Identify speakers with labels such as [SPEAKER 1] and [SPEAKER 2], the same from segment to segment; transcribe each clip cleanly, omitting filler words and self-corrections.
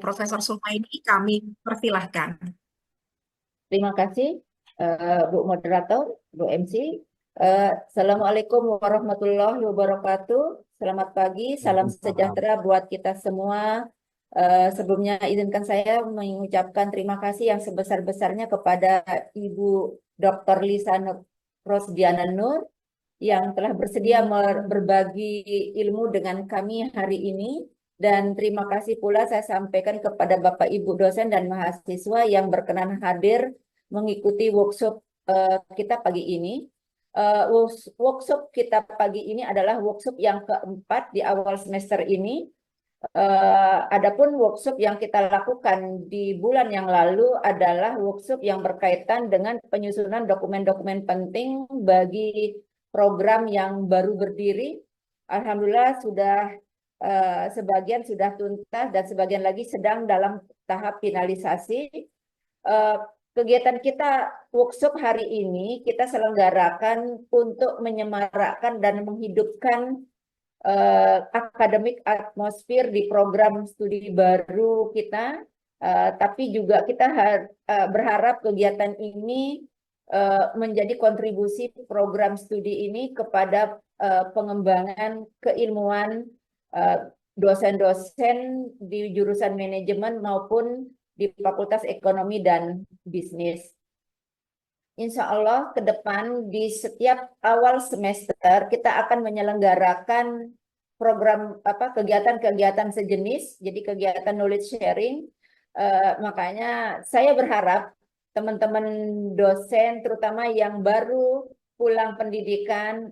[SPEAKER 1] Profesor Sulmaini, kami persilahkan.
[SPEAKER 2] Terima kasih, Bu Moderator, Bu MC. Assalamualaikum warahmatullahi wabarakatuh. Selamat pagi, salam sejahtera buat kita semua. Sebelumnya izinkan saya mengucapkan terima kasih yang sebesar-besarnya kepada Ibu Dr. Lisa Rosdiana Nur yang telah bersedia berbagi ilmu dengan kami hari ini. Dan terima kasih pula saya sampaikan kepada Bapak Ibu dosen dan mahasiswa yang berkenan hadir mengikuti workshop kita pagi ini. Workshop kita pagi ini adalah workshop yang keempat di awal semester ini. Adapun workshop yang kita lakukan di bulan yang lalu adalah workshop yang berkaitan dengan penyusunan dokumen-dokumen penting bagi program yang baru berdiri. Alhamdulillah sudah sebagian sudah tuntas dan sebagian lagi sedang dalam tahap finalisasi. Kegiatan kita workshop hari ini kita selenggarakan untuk menyemarakkan dan menghidupkan akademik atmosfer di program studi baru kita, tapi juga kita berharap kegiatan ini menjadi kontribusi program studi ini kepada pengembangan keilmuan dosen-dosen di jurusan manajemen maupun di Fakultas Ekonomi dan Bisnis. Insya Allah ke depan di setiap awal semester kita akan menyelenggarakan program kegiatan-kegiatan sejenis, jadi kegiatan knowledge sharing. Makanya saya berharap teman-teman dosen terutama yang baru pulang pendidikan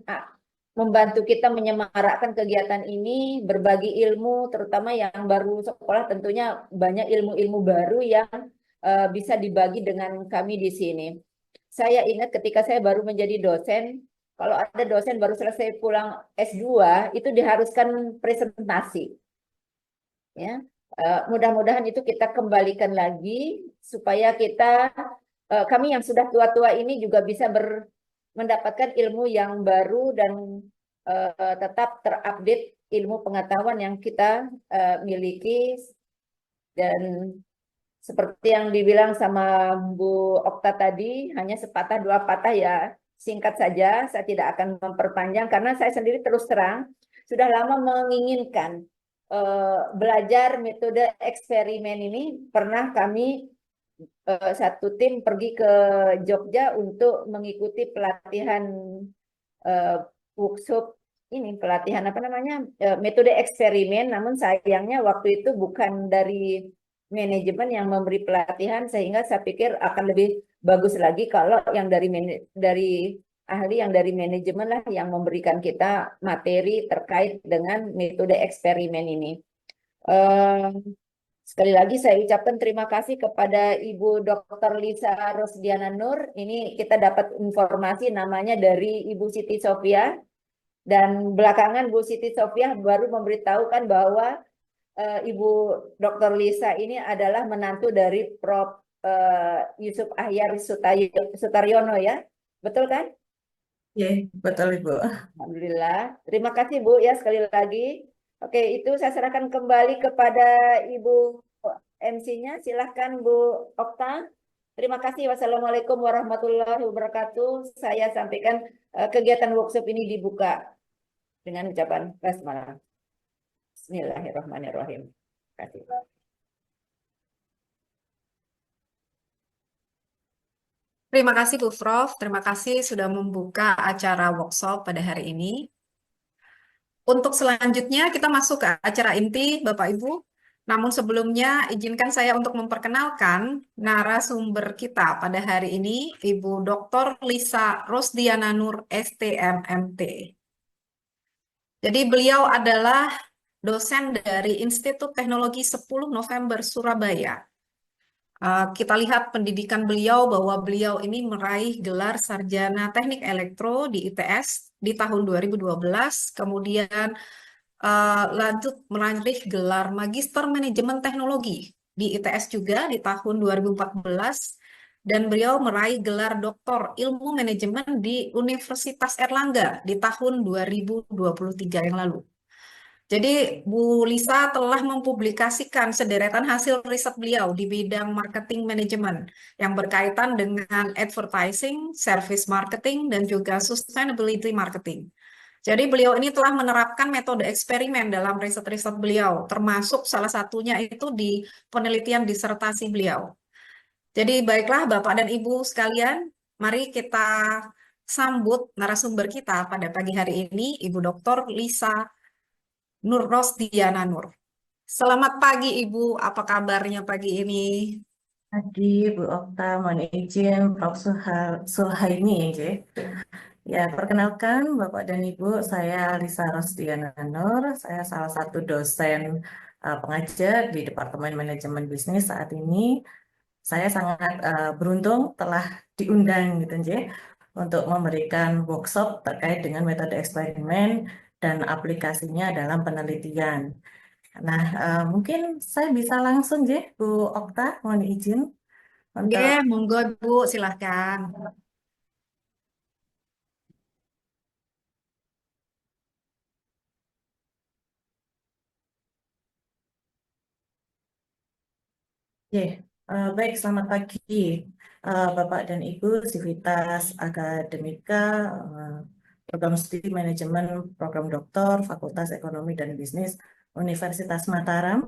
[SPEAKER 2] membantu kita menyemarakkan kegiatan ini, berbagi ilmu, terutama yang baru sekolah tentunya banyak ilmu-ilmu baru yang bisa dibagi dengan kami di sini. Saya ingat ketika saya baru menjadi dosen, kalau ada dosen baru selesai pulang S2, itu diharuskan presentasi. Ya, mudah-mudahan itu kita kembalikan lagi supaya kami yang sudah tua-tua ini juga bisa mendapatkan ilmu yang baru dan tetap terupdate ilmu pengetahuan yang kita miliki. Dan seperti yang dibilang sama Bu Okta tadi, hanya sepatah dua patah ya, singkat saja, saya tidak akan memperpanjang karena saya sendiri terus terang sudah lama menginginkan belajar metode eksperimen ini. Pernah kami satu tim pergi ke Jogja untuk mengikuti pelatihan workshop ini, pelatihan metode eksperimen, namun sayangnya waktu itu bukan dari manajemen yang memberi pelatihan, sehingga saya pikir akan lebih bagus lagi kalau yang dari ahli yang dari manajemen lah yang memberikan kita materi terkait dengan metode eksperimen ini. Sekali lagi saya ucapkan terima kasih kepada Ibu Dr. Lisa Rosdiana Nur. Ini kita dapat informasi namanya dari Ibu Siti Sofia, dan belakangan Bu Siti Sofia baru memberitahukan bahwa Ibu Dr. Lisa ini adalah menantu dari Prof. Yusuf Ahyar Sutaryono ya, betul kan?
[SPEAKER 3] Iya, betul Ibu.
[SPEAKER 2] Alhamdulillah. Terima kasih Bu ya sekali lagi. Oke, itu saya serahkan kembali kepada Ibu MC-nya. Silahkan Bu Okta. Terima kasih. Wassalamualaikum warahmatullahi wabarakatuh. Saya sampaikan kegiatan workshop ini dibuka dengan ucapan basmalah. Bismillahirrahmanirrahim. Terima kasih.
[SPEAKER 1] Terima kasih Bu Prof, terima kasih sudah membuka acara workshop pada hari ini. Untuk selanjutnya kita masuk ke acara inti Bapak Ibu. Namun sebelumnya izinkan saya untuk memperkenalkan narasumber kita pada hari ini, Ibu Dr. Lisa Rosdiana Nur, STMMT. Jadi beliau adalah dosen dari Institut Teknologi 10 November Surabaya. Kita lihat pendidikan beliau bahwa beliau ini meraih gelar sarjana teknik elektro di ITS di tahun 2012, kemudian lanjut meraih gelar magister manajemen teknologi di ITS juga di tahun 2014, dan beliau meraih gelar doktor ilmu manajemen di Universitas Erlangga di tahun 2023 yang lalu. Jadi Bu Lisa telah mempublikasikan sederetan hasil riset beliau di bidang marketing manajemen yang berkaitan dengan advertising, service marketing, dan juga sustainability marketing. Jadi beliau ini telah menerapkan metode eksperimen dalam riset-riset beliau, termasuk salah satunya itu di penelitian disertasi beliau. Jadi baiklah Bapak dan Ibu sekalian, mari kita sambut narasumber kita pada pagi hari ini, Ibu Dr. Lisa Nur Rosdiana Nur. Selamat pagi Ibu, apa kabarnya pagi ini?
[SPEAKER 3] Tadi Bu Okta, mohon izin Prof. Suhaimi, ya. Ya, perkenalkan Bapak dan Ibu, saya Lisa Rosdiana Nur, saya salah satu dosen pengajar di Departemen Manajemen Bisnis saat ini. Saya sangat beruntung telah diundang gitu, ya, untuk memberikan workshop terkait dengan metode eksperimen dan aplikasinya dalam penelitian. Nah, mungkin saya bisa langsung, ya, Bu Okta, mohon izin
[SPEAKER 1] Oke,
[SPEAKER 3] untuk
[SPEAKER 1] monggo Bu, silahkan.
[SPEAKER 3] ya, baik, selamat pagi, Bapak dan Ibu, Sivitas Akademika, eh, Program Studi Manajemen, Program Doktor, Fakultas Ekonomi dan Bisnis, Universitas Mataram.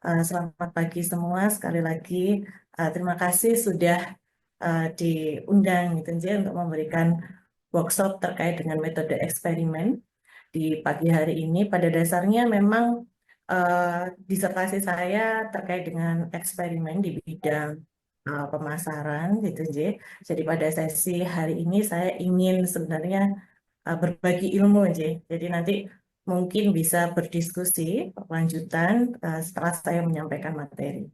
[SPEAKER 3] Selamat pagi semua, sekali lagi terima kasih sudah diundang gitu, ya, untuk memberikan workshop terkait dengan metode eksperimen di pagi hari ini. Pada dasarnya memang disertasi saya terkait dengan eksperimen di bidang pemasaran gitu, J. Jadi pada sesi hari ini saya ingin sebenarnya berbagi ilmu, J. Jadi nanti mungkin bisa berdiskusi lanjutan setelah saya menyampaikan materi.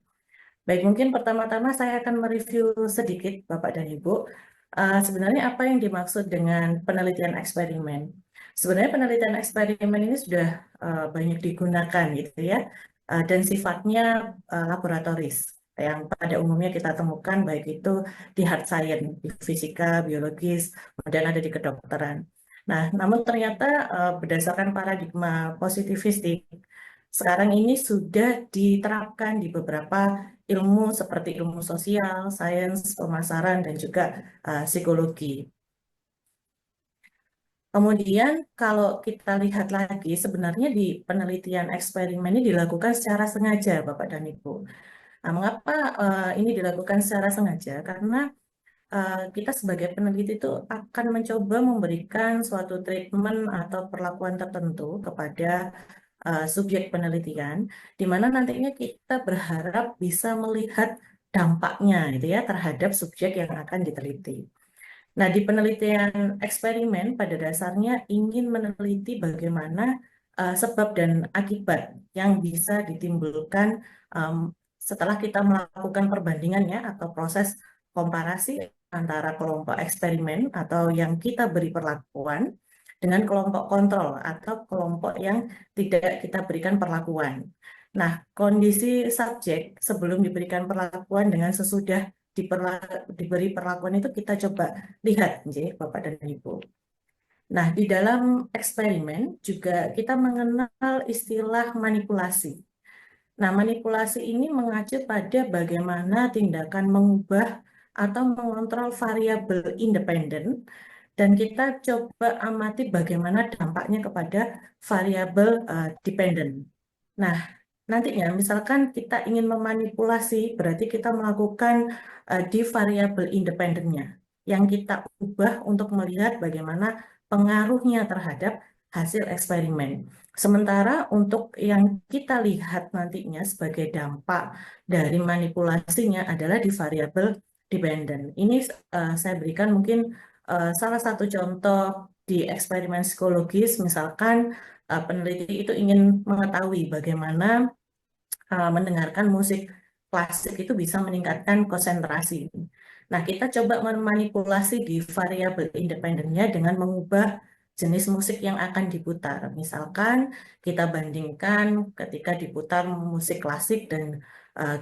[SPEAKER 3] Baik, mungkin pertama-tama saya akan mereview sedikit Bapak dan Ibu. Sebenarnya apa yang dimaksud dengan penelitian eksperimen? Sebenarnya penelitian eksperimen ini sudah banyak digunakan gitu, ya, dan sifatnya laboratoris yang pada umumnya kita temukan baik itu di hard science, di fisika, biologis, dan ada di kedokteran. Nah, namun ternyata berdasarkan paradigma positivistik, sekarang ini sudah diterapkan di beberapa ilmu seperti ilmu sosial, sains, pemasaran, dan juga psikologi. Kemudian kalau kita lihat lagi, sebenarnya di penelitian eksperimen ini dilakukan secara sengaja, Bapak dan Ibu. Nah, mengapa ini dilakukan secara sengaja? Karena kita sebagai peneliti itu akan mencoba memberikan suatu treatment atau perlakuan tertentu kepada subjek penelitian, di mana nantinya kita berharap bisa melihat dampaknya, gitu ya, terhadap subjek yang akan diteliti. Nah, di penelitian eksperimen pada dasarnya ingin meneliti bagaimana sebab dan akibat yang bisa ditimbulkan em, setelah kita melakukan perbandingannya atau proses komparasi antara kelompok eksperimen atau yang kita beri perlakuan dengan kelompok kontrol atau kelompok yang tidak kita berikan perlakuan. Nah, kondisi subjek sebelum diberikan perlakuan dengan sesudah diberi perlakuan itu kita coba lihat, Bapak dan Ibu. Nah, di dalam eksperimen juga kita mengenal istilah manipulasi. Nah, manipulasi ini mengacu pada bagaimana tindakan mengubah atau mengontrol variabel independen, dan kita coba amati bagaimana dampaknya kepada variabel dependen. Nah, nantinya misalkan kita ingin memanipulasi, berarti kita melakukan di variabel independennya, yang kita ubah untuk melihat bagaimana pengaruhnya terhadap hasil eksperimen. Sementara untuk yang kita lihat nantinya sebagai dampak dari manipulasinya adalah di variabel dependent. Ini saya berikan mungkin salah satu contoh di eksperimen psikologis, misalkan peneliti itu ingin mengetahui bagaimana mendengarkan musik klasik itu bisa meningkatkan konsentrasi. Nah, kita coba memanipulasi di variabel independennya dengan mengubah jenis musik yang akan diputar. Misalkan kita bandingkan ketika diputar musik klasik dan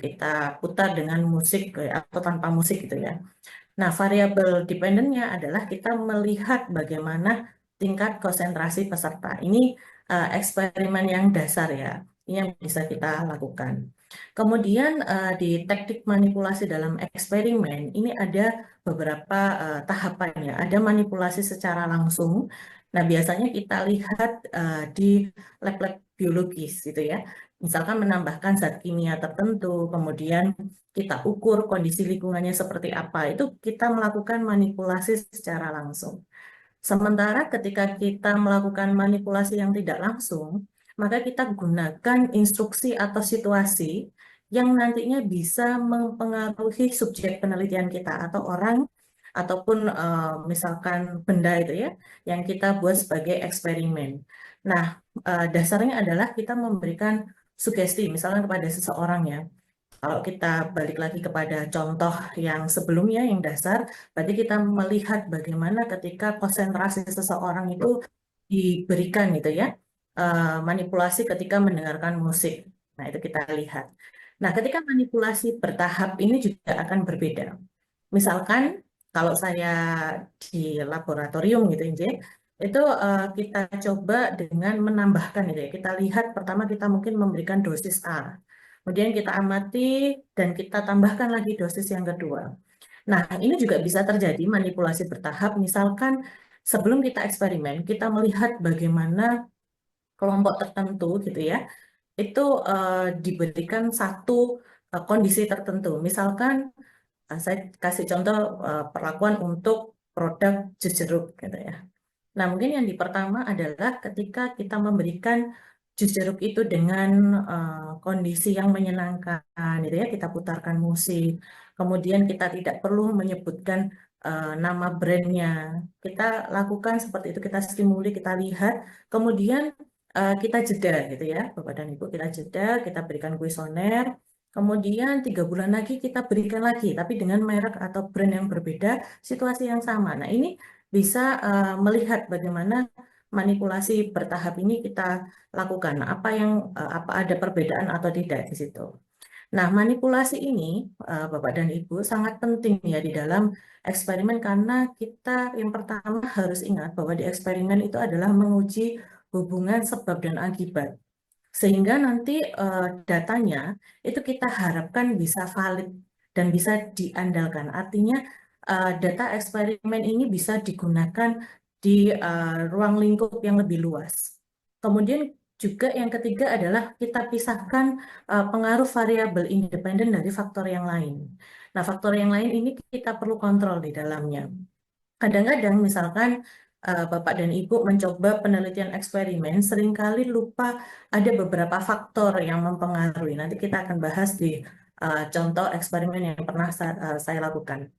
[SPEAKER 3] kita putar dengan musik atau tanpa musik gitu, ya. Nah, variabel dependennya adalah kita melihat bagaimana tingkat konsentrasi peserta. Ini eksperimen yang dasar ya, ini yang bisa kita lakukan. Kemudian di teknik manipulasi dalam eksperimen ini ada beberapa tahapan ya. Ada manipulasi secara langsung. Nah, biasanya kita lihat di lab-lab biologis gitu ya. Misalkan menambahkan zat kimia tertentu, kemudian kita ukur kondisi lingkungannya seperti apa. Itu kita melakukan manipulasi secara langsung. Sementara ketika kita melakukan manipulasi yang tidak langsung, maka kita gunakan instruksi atau situasi yang nantinya bisa mempengaruhi subjek penelitian kita atau orang ataupun misalkan benda itu ya yang kita buat sebagai eksperimen. Nah, dasarnya adalah kita memberikan sugesti misalnya kepada seseorang ya. Kalau kita balik lagi kepada contoh yang sebelumnya, yang dasar, berarti kita melihat bagaimana ketika konsentrasi seseorang itu diberikan gitu ya, manipulasi ketika mendengarkan musik. Nah, itu kita lihat. Nah, ketika manipulasi bertahap ini juga akan berbeda. Misalkan kalau saya di laboratorium gitu, Inje, itu kita coba dengan menambahkan gitu ya. Kita lihat pertama kita mungkin memberikan dosis A. Kemudian kita amati dan kita tambahkan lagi dosis yang kedua. Nah, ini juga bisa terjadi manipulasi bertahap. Misalkan sebelum kita eksperimen, kita melihat bagaimana kelompok tertentu gitu ya, itu diberikan satu kondisi tertentu. Misalkan saya kasih contoh perlakuan untuk produk jus jeruk gitu ya. Nah, mungkin yang di pertama adalah ketika kita memberikan jus jeruk itu dengan kondisi yang menyenangkan, gitu ya, kita putarkan musik, kemudian kita tidak perlu menyebutkan nama brandnya. Kita lakukan seperti itu, kita stimuli, kita lihat, kemudian kita jeda, gitu ya, Bapak dan Ibu, kita jeda, kita berikan kuesioner, kemudian 3 bulan lagi kita berikan lagi, tapi dengan merek atau brand yang berbeda, situasi yang sama. Nah, ini bisa melihat bagaimana manipulasi bertahap ini kita lakukan. Apa ada perbedaan atau tidak di situ. Nah, manipulasi ini Bapak dan Ibu sangat penting ya di dalam eksperimen karena kita yang pertama harus ingat bahwa di eksperimen itu adalah menguji hubungan sebab dan akibat. Sehingga nanti datanya itu kita harapkan bisa valid dan bisa diandalkan. Artinya data eksperimen ini bisa digunakan di ruang lingkup yang lebih luas. Kemudian juga yang ketiga adalah kita pisahkan pengaruh variabel independen dari faktor yang lain. Nah, faktor yang lain ini kita perlu kontrol di dalamnya. Kadang-kadang misalkan Bapak dan Ibu mencoba penelitian eksperimen, seringkali lupa ada beberapa faktor yang mempengaruhi. Nanti kita akan bahas di contoh eksperimen yang pernah saya lakukan.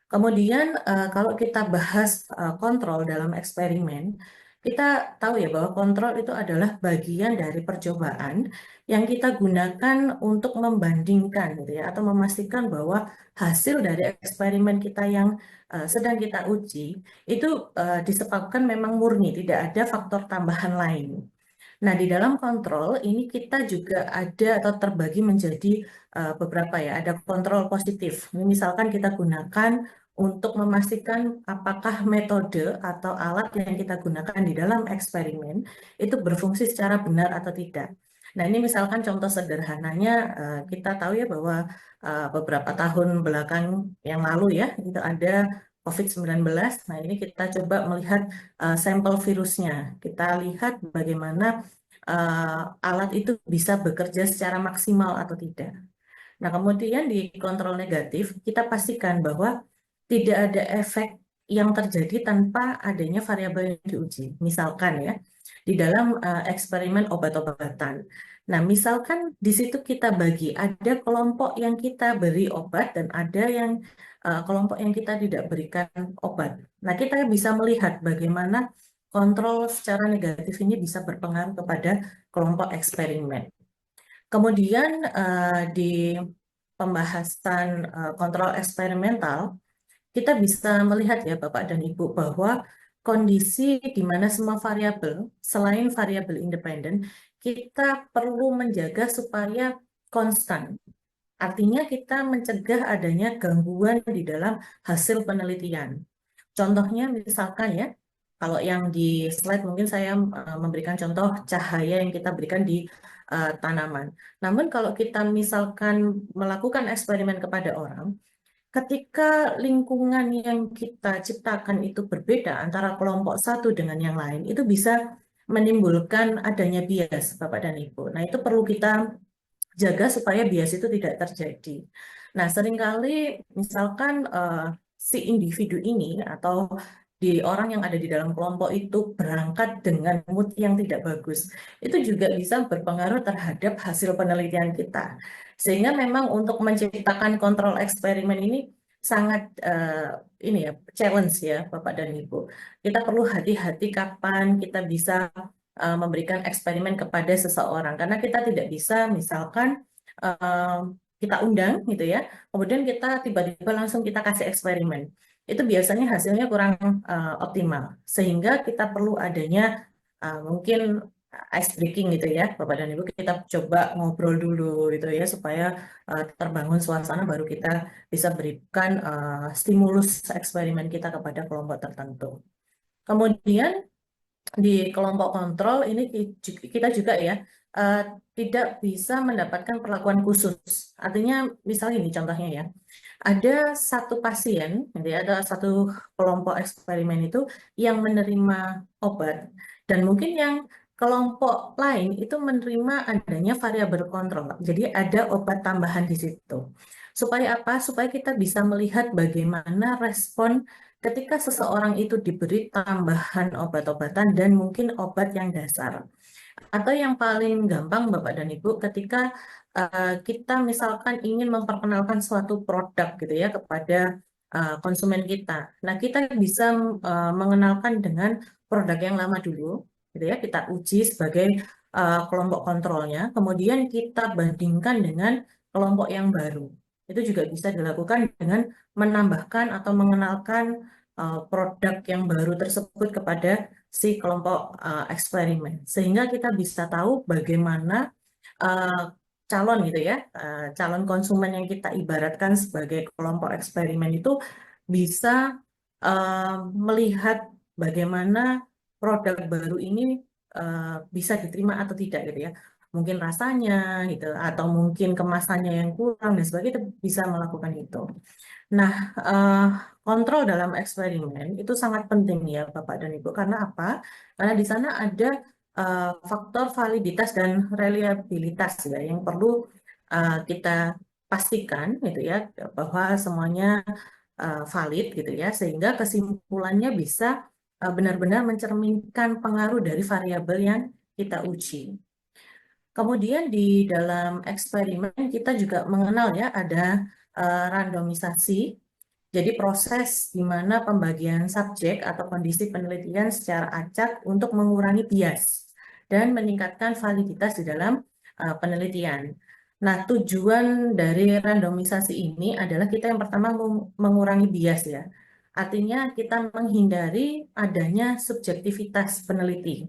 [SPEAKER 3] Kemudian kalau kita bahas kontrol dalam eksperimen, kita tahu ya bahwa kontrol itu adalah bagian dari percobaan yang kita gunakan untuk membandingkan gitu ya atau memastikan bahwa hasil dari eksperimen kita yang sedang kita uji itu disebabkan memang murni, tidak ada faktor tambahan lain. Nah, di dalam kontrol ini kita juga ada atau terbagi menjadi beberapa ya, ada kontrol positif. Ini misalkan kita gunakan untuk memastikan apakah metode atau alat yang kita gunakan di dalam eksperimen itu berfungsi secara benar atau tidak. Nah, ini misalkan contoh sederhananya kita tahu ya bahwa beberapa tahun belakang yang lalu ya, itu ada COVID-19. Nah, ini kita coba melihat sampel virusnya. Kita lihat bagaimana alat itu bisa bekerja secara maksimal atau tidak. Nah, kemudian di kontrol negatif, kita pastikan bahwa tidak ada efek yang terjadi tanpa adanya variabel yang diuji. Misalkan ya, di dalam eksperimen obat-obatan. Nah, misalkan di situ kita bagi, ada kelompok yang kita beri obat dan ada yang kelompok yang kita tidak berikan obat. Nah, kita bisa melihat bagaimana kontrol secara negatif ini bisa berpengaruh kepada kelompok eksperimen. Kemudian di pembahasan kontrol eksperimental, kita bisa melihat ya Bapak dan Ibu bahwa kondisi di mana semua variabel, selain variabel independen, kita perlu menjaga supaya konstan. Artinya kita mencegah adanya gangguan di dalam hasil penelitian. Contohnya misalkan ya, Kalau yang di slide mungkin saya memberikan contoh cahaya yang kita berikan di tanaman. Namun kalau kita misalkan melakukan eksperimen kepada orang, ketika lingkungan yang kita ciptakan itu berbeda antara kelompok satu dengan yang lain, itu bisa menimbulkan adanya bias, Bapak dan Ibu. Nah, itu perlu kita jaga supaya bias itu tidak terjadi. Nah, seringkali misalkan si individu ini atau di orang yang ada di dalam kelompok itu berangkat dengan mood yang tidak bagus, itu juga bisa berpengaruh terhadap hasil penelitian kita. Sehingga memang untuk menciptakan kontrol eksperimen ini sangat ini ya challenge ya Bapak dan Ibu. Kita perlu hati-hati kapan kita bisa memberikan eksperimen kepada seseorang karena kita tidak bisa misalkan eh, kita undang gitu ya, kemudian kita tiba-tiba langsung kita kasih eksperimen. Itu biasanya hasilnya kurang optimal, sehingga kita perlu adanya mungkin ice breaking gitu ya, Bapak dan Ibu, kita coba ngobrol dulu gitu ya, supaya terbangun suasana baru kita bisa berikan stimulus eksperimen kita kepada kelompok tertentu. Kemudian di kelompok kontrol ini kita juga ya eh, tidak bisa mendapatkan perlakuan khusus. Artinya misalnya ini contohnya ya, ada satu pasien, jadi ada satu kelompok eksperimen itu yang menerima obat dan mungkin yang kelompok lain itu menerima adanya variabel kontrol. Jadi ada obat tambahan di situ. Supaya apa? Supaya kita bisa melihat bagaimana respon ketika seseorang itu diberi tambahan obat-obatan dan mungkin obat yang dasar. Atau yang paling gampang Bapak dan Ibu ketika kita misalkan ingin memperkenalkan suatu produk gitu ya kepada konsumen kita. Nah, kita bisa mengenalkan dengan produk yang lama dulu gitu ya. Kita uji sebagai kelompok kontrolnya, kemudian kita bandingkan dengan kelompok yang baru. Itu juga bisa dilakukan dengan menambahkan atau mengenalkan produk yang baru tersebut kepada si kelompok eksperimen, sehingga kita bisa tahu bagaimana uh, calon gitu ya, calon konsumen yang kita ibaratkan sebagai kelompok eksperimen itu bisa melihat bagaimana produk baru ini bisa diterima atau tidak gitu ya. Mungkin rasanya gitu, atau mungkin kemasannya yang kurang dan sebagainya, kita bisa melakukan itu. Nah, eh, kontrol dalam eksperimen itu sangat penting ya Bapak dan Ibu. Karena apa? Karena di sana ada faktor validitas dan reliabilitas ya yang perlu kita pastikan gitu ya bahwa semuanya valid gitu ya sehingga kesimpulannya bisa benar-benar mencerminkan pengaruh dari variabel yang kita uji. Kemudian di dalam eksperimen kita juga mengenal ya ada randomisasi. Jadi proses di mana pembagian subjek atau kondisi penelitian secara acak untuk mengurangi bias dan meningkatkan validitas di dalam penelitian. Nah, tujuan dari randomisasi ini adalah kita yang pertama mengurangi bias ya. Artinya kita menghindari adanya subjektivitas peneliti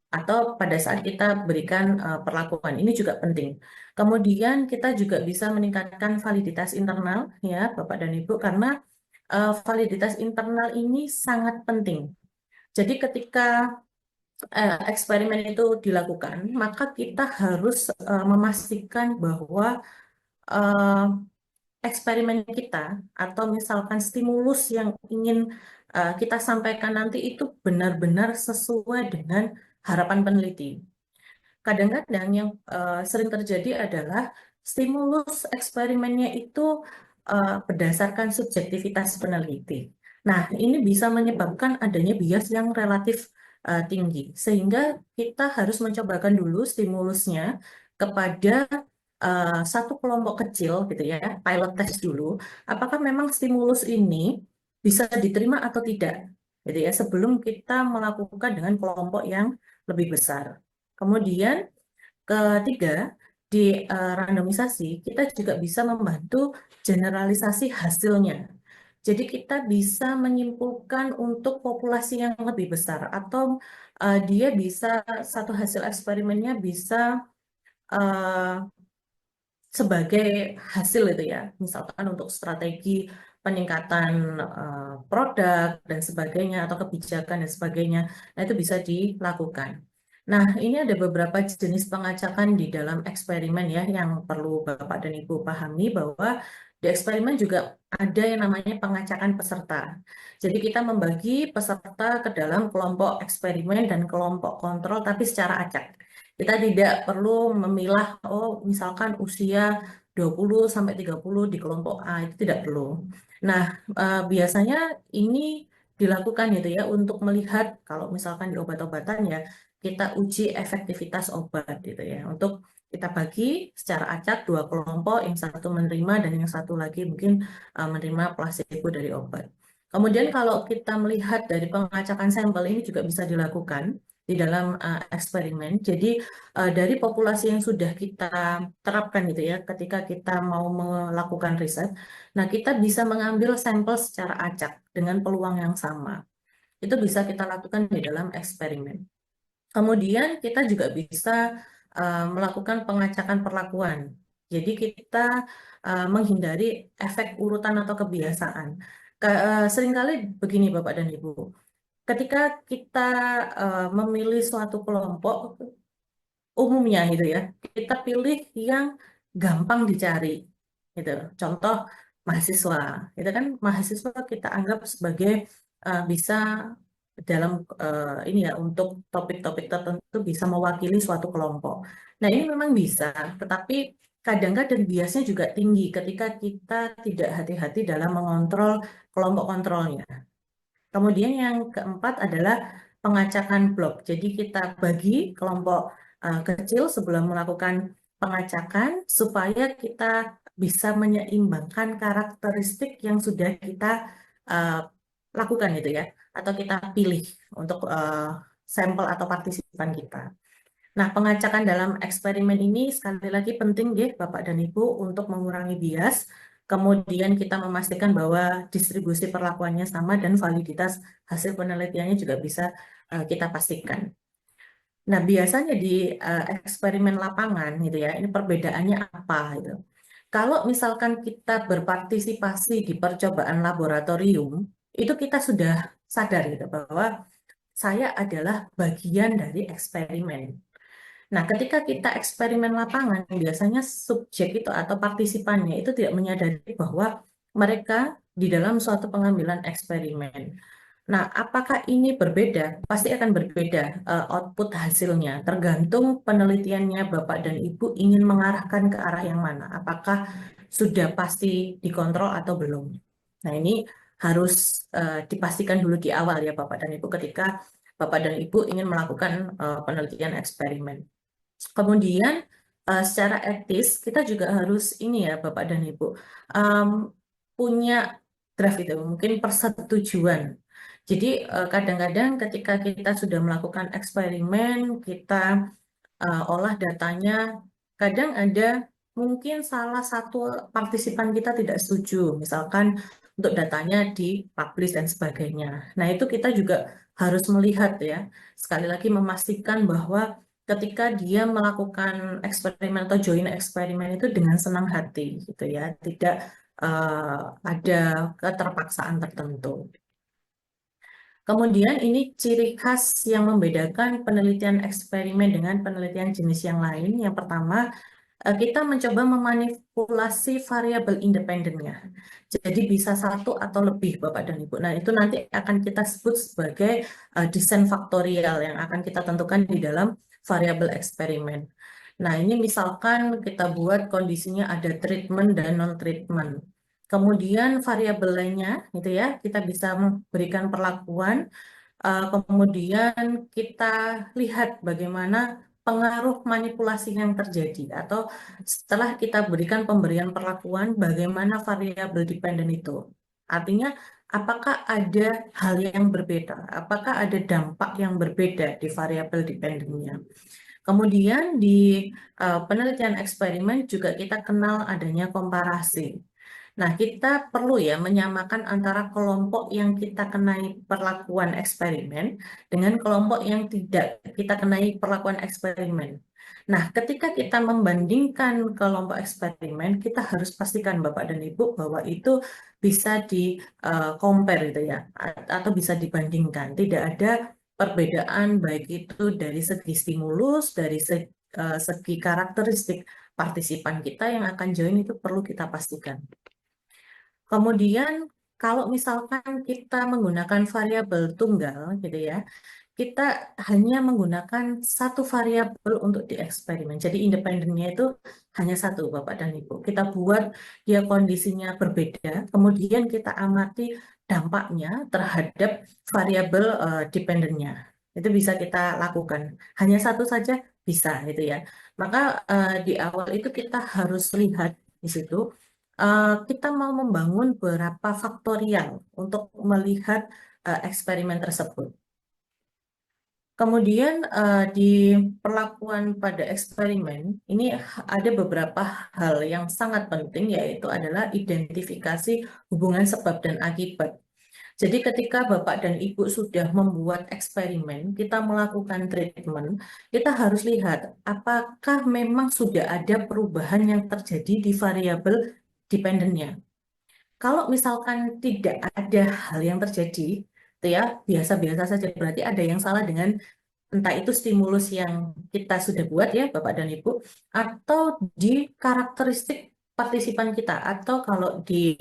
[SPEAKER 3] atau pada saat kita berikan perlakuan. Ini juga penting. Kemudian kita juga bisa meningkatkan validitas internal ya Bapak dan Ibu karena validitas internal ini sangat penting. Jadi ketika eksperimen itu dilakukan, maka kita harus memastikan bahwa eh, eksperimen kita atau misalkan stimulus yang ingin kita sampaikan nanti itu benar-benar sesuai dengan harapan peneliti. Kadang-kadang yang sering terjadi adalah stimulus eksperimennya itu berdasarkan subjektivitas peneliti. Nah, ini bisa menyebabkan adanya bias yang relatif tinggi, sehingga kita harus mencobakan dulu stimulusnya kepada satu kelompok kecil, gitu ya, pilot test dulu. Apakah memang stimulus ini bisa diterima atau tidak, gitu ya, sebelum kita melakukan dengan kelompok yang lebih besar. Kemudian ketiga, di randomisasi kita juga bisa membantu generalisasi hasilnya. Jadi kita bisa menyimpulkan untuk populasi yang lebih besar atau dia bisa satu hasil eksperimennya bisa sebagai hasil itu ya, misalkan untuk strategi peningkatan produk dan sebagainya atau kebijakan dan sebagainya. Nah, itu bisa dilakukan. Nah, ini ada beberapa jenis pengacakan di dalam eksperimen ya yang perlu Bapak dan Ibu pahami bahwa di eksperimen juga ada yang namanya pengacakan peserta. Jadi kita membagi peserta ke dalam kelompok eksperimen dan kelompok kontrol tapi secara acak. Kita tidak perlu memilah, oh misalkan usia 20 sampai 30 di kelompok A, itu tidak perlu. Nah, biasanya ini dilakukan gitu ya untuk melihat kalau misalkan di obat-obatan ya kita uji efektivitas obat gitu ya. Untuk kita bagi secara acak dua kelompok, yang satu menerima dan yang satu lagi mungkin menerima placebo dari obat. Kemudian kalau kita melihat dari pengacakan sampel ini juga bisa dilakukan di dalam eksperimen. Jadi dari populasi yang sudah kita terapkan gitu ya, ketika kita mau melakukan riset, nah kita bisa mengambil sampel secara acak dengan peluang yang sama. Itu bisa kita lakukan di dalam eksperimen. Kemudian kita juga bisa melakukan pengacakan perlakuan. Jadi kita menghindari efek urutan atau kebiasaan. Seringkali begini Bapak dan Ibu, ketika kita memilih suatu kelompok, umumnya gitu ya, kita pilih yang gampang dicari. Gitu. Contoh mahasiswa, itu kan mahasiswa kita anggap sebagai bisa dalam ini ya untuk topik-topik tertentu bisa mewakili suatu kelompok. Nah ini memang bisa, tetapi kadang-kadang biasnya juga tinggi ketika kita tidak hati-hati dalam mengontrol kelompok kontrolnya. Kemudian yang keempat adalah pengacakan blok. Jadi kita bagi kelompok kecil sebelum melakukan pengacakan supaya kita bisa menyeimbangkan karakteristik yang sudah kita uh, lakukan gitu ya, atau kita pilih untuk sampel atau partisipan kita. Nah, pengacakan dalam eksperimen ini sekali lagi penting ya Bapak dan Ibu untuk mengurangi bias. Kemudian kita memastikan bahwa distribusi perlakuannya sama dan validitas hasil penelitiannya juga bisa kita pastikan. Nah, biasanya di eksperimen lapangan gitu ya, ini perbedaannya apa gitu. Kalau misalkan kita berpartisipasi di percobaan laboratorium, itu kita sudah sadar gitu bahwa saya adalah bagian dari eksperimen. Nah, ketika kita eksperimen lapangan, biasanya subjek itu atau partisipannya itu tidak menyadari bahwa mereka di dalam suatu pengambilan eksperimen. Nah, apakah ini berbeda? Pasti akan berbeda output hasilnya, tergantung penelitiannya Bapak dan Ibu ingin mengarahkan ke arah yang mana. Apakah sudah pasti dikontrol atau belum? Nah, ini harus dipastikan dulu di awal ya Bapak dan Ibu ketika Bapak dan Ibu ingin melakukan penelitian eksperimen. Kemudian secara etis kita juga harus ini ya Bapak dan Ibu um, punya draft itu mungkin persetujuan. Jadi kadang-kadang ketika kita sudah melakukan eksperimen, kita olah datanya, kadang ada mungkin salah satu partisipan kita tidak setuju, misalkan untuk datanya dipublish dan sebagainya. Nah, itu kita juga harus melihat ya, sekali lagi memastikan bahwa ketika dia melakukan eksperimen atau join eksperimen itu dengan senang hati gitu ya, tidak ada keterpaksaan tertentu. Kemudian ini ciri khas yang membedakan penelitian eksperimen dengan penelitian jenis yang lain. Yang pertama, kita mencoba memanipulasi variabel independennya. Jadi bisa satu atau lebih Bapak dan Ibu. Nah, itu nanti akan kita sebut sebagai desain faktorial yang akan kita tentukan di dalam variabel eksperimen. Nah, ini misalkan kita buat kondisinya ada treatment dan non-treatment. Kemudian variabel lainnya, gitu ya, kita bisa memberikan perlakuan. Kemudian kita lihat bagaimana pengaruh manipulasi yang terjadi atau setelah kita berikan pemberian perlakuan, bagaimana variabel dependen itu. Artinya, apakah ada hal yang berbeda? Apakah ada dampak yang berbeda di variabel dependennya? Kemudian di penelitian eksperimen juga kita kenal adanya komparasi. Nah, kita perlu ya menyamakan antara kelompok yang kita kenai perlakuan eksperimen dengan kelompok yang tidak kita kenai perlakuan eksperimen. Nah, ketika kita membandingkan kelompok eksperimen, kita harus pastikan Bapak dan Ibu bahwa itu bisa di compare gitu ya, atau bisa dibandingkan. Tidak ada perbedaan baik itu dari segi stimulus, dari segi karakteristik partisipan kita yang akan join itu perlu kita pastikan. Kemudian kalau misalkan kita menggunakan variabel tunggal gitu ya, kita hanya menggunakan satu variabel untuk dieksperimen. Jadi independennya itu hanya satu, Bapak dan Ibu. Kita buat dia kondisinya berbeda, kemudian kita amati dampaknya terhadap variabel dependennya. Itu bisa kita lakukan. Hanya satu saja bisa gitu ya. Maka di awal itu kita harus lihat di situ kita mau membangun beberapa faktorial untuk melihat eksperimen tersebut. Kemudian di perlakuan pada eksperimen ini ada beberapa hal yang sangat penting yaitu adalah identifikasi hubungan sebab dan akibat. Jadi ketika Bapak dan Ibu sudah membuat eksperimen, kita melakukan treatment, kita harus lihat apakah memang sudah ada perubahan yang terjadi di variabel dependennya. Kalau misalkan tidak ada hal yang terjadi, itu ya biasa-biasa saja, berarti ada yang salah dengan entah itu stimulus yang kita sudah buat ya Bapak dan Ibu, atau di karakteristik partisipan kita, atau kalau di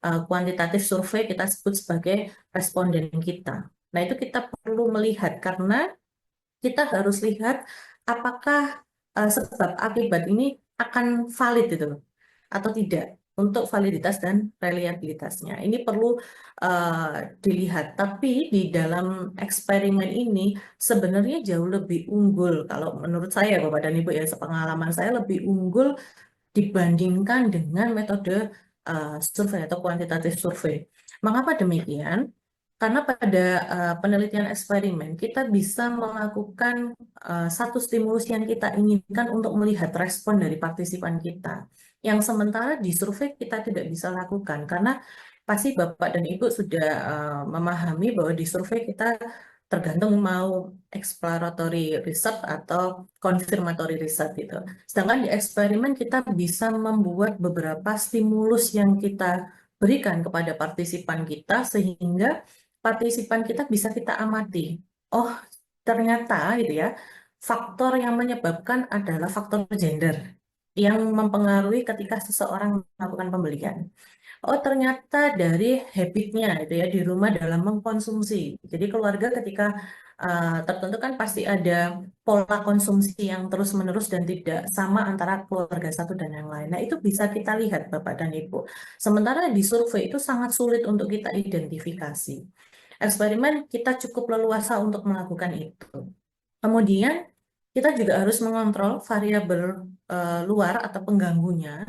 [SPEAKER 3] kuantitatif survei kita sebut sebagai responden kita. Nah itu kita perlu melihat karena kita harus lihat apakah sebab akibat ini akan valid itu loh, atau tidak untuk validitas dan reliabilitasnya. Ini perlu dilihat. Tapi di dalam eksperimen ini sebenarnya jauh lebih unggul kalau menurut saya Bapak dan Ibu ya, sepengalaman saya lebih unggul dibandingkan dengan metode survei atau kuantitatif survei. Mengapa demikian? Karena pada penelitian eksperimen kita bisa melakukan satu stimulus yang kita inginkan untuk melihat respon dari partisipan kita. Yang sementara di survei kita tidak bisa lakukan karena pasti Bapak dan Ibu sudah memahami bahwa di survei kita tergantung mau exploratory research atau confirmatory research gitu. Sedangkan di eksperimen kita bisa membuat beberapa stimulus yang kita berikan kepada partisipan kita sehingga partisipan kita bisa kita amati. Oh, ternyata gitu ya, faktor yang menyebabkan adalah faktor gender yang mempengaruhi ketika seseorang melakukan pembelian. Oh, ternyata dari habitnya itu ya di rumah dalam mengkonsumsi. Jadi keluarga ketika tertentu kan pasti ada pola konsumsi yang terus-menerus dan tidak sama antara keluarga satu dan yang lain. Nah, itu bisa kita lihat Bapak dan Ibu. Sementara di survei itu sangat sulit untuk kita identifikasi. Eksperimen kita cukup leluasa untuk melakukan itu. Kemudian kita juga harus mengontrol variabel luar atau pengganggunya.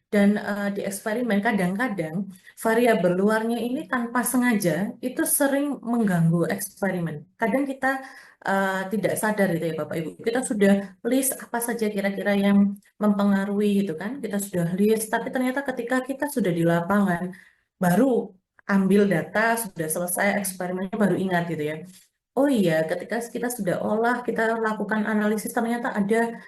[SPEAKER 3] Dan di eksperimen kadang-kadang variabel luarnya ini tanpa sengaja itu sering mengganggu eksperimen. Kadang kita tidak sadar itu ya Bapak Ibu. Kita sudah list apa saja kira-kira yang mempengaruhi gitu kan. Kita sudah list, tapi ternyata ketika kita sudah di lapangan baru ambil data, sudah selesai eksperimennya baru ingat gitu ya. Oh iya, ketika kita sudah olah, kita lakukan analisis, ternyata ada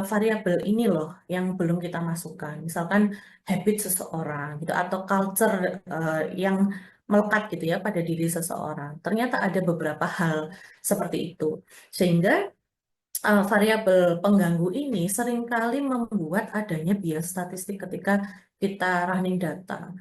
[SPEAKER 3] variabel ini loh yang belum kita masukkan. Misalkan habit seseorang gitu atau culture yang melekat gitu ya pada diri seseorang. Ternyata ada beberapa hal seperti itu. Sehingga variabel pengganggu ini seringkali membuat adanya bias statistik ketika kita running data.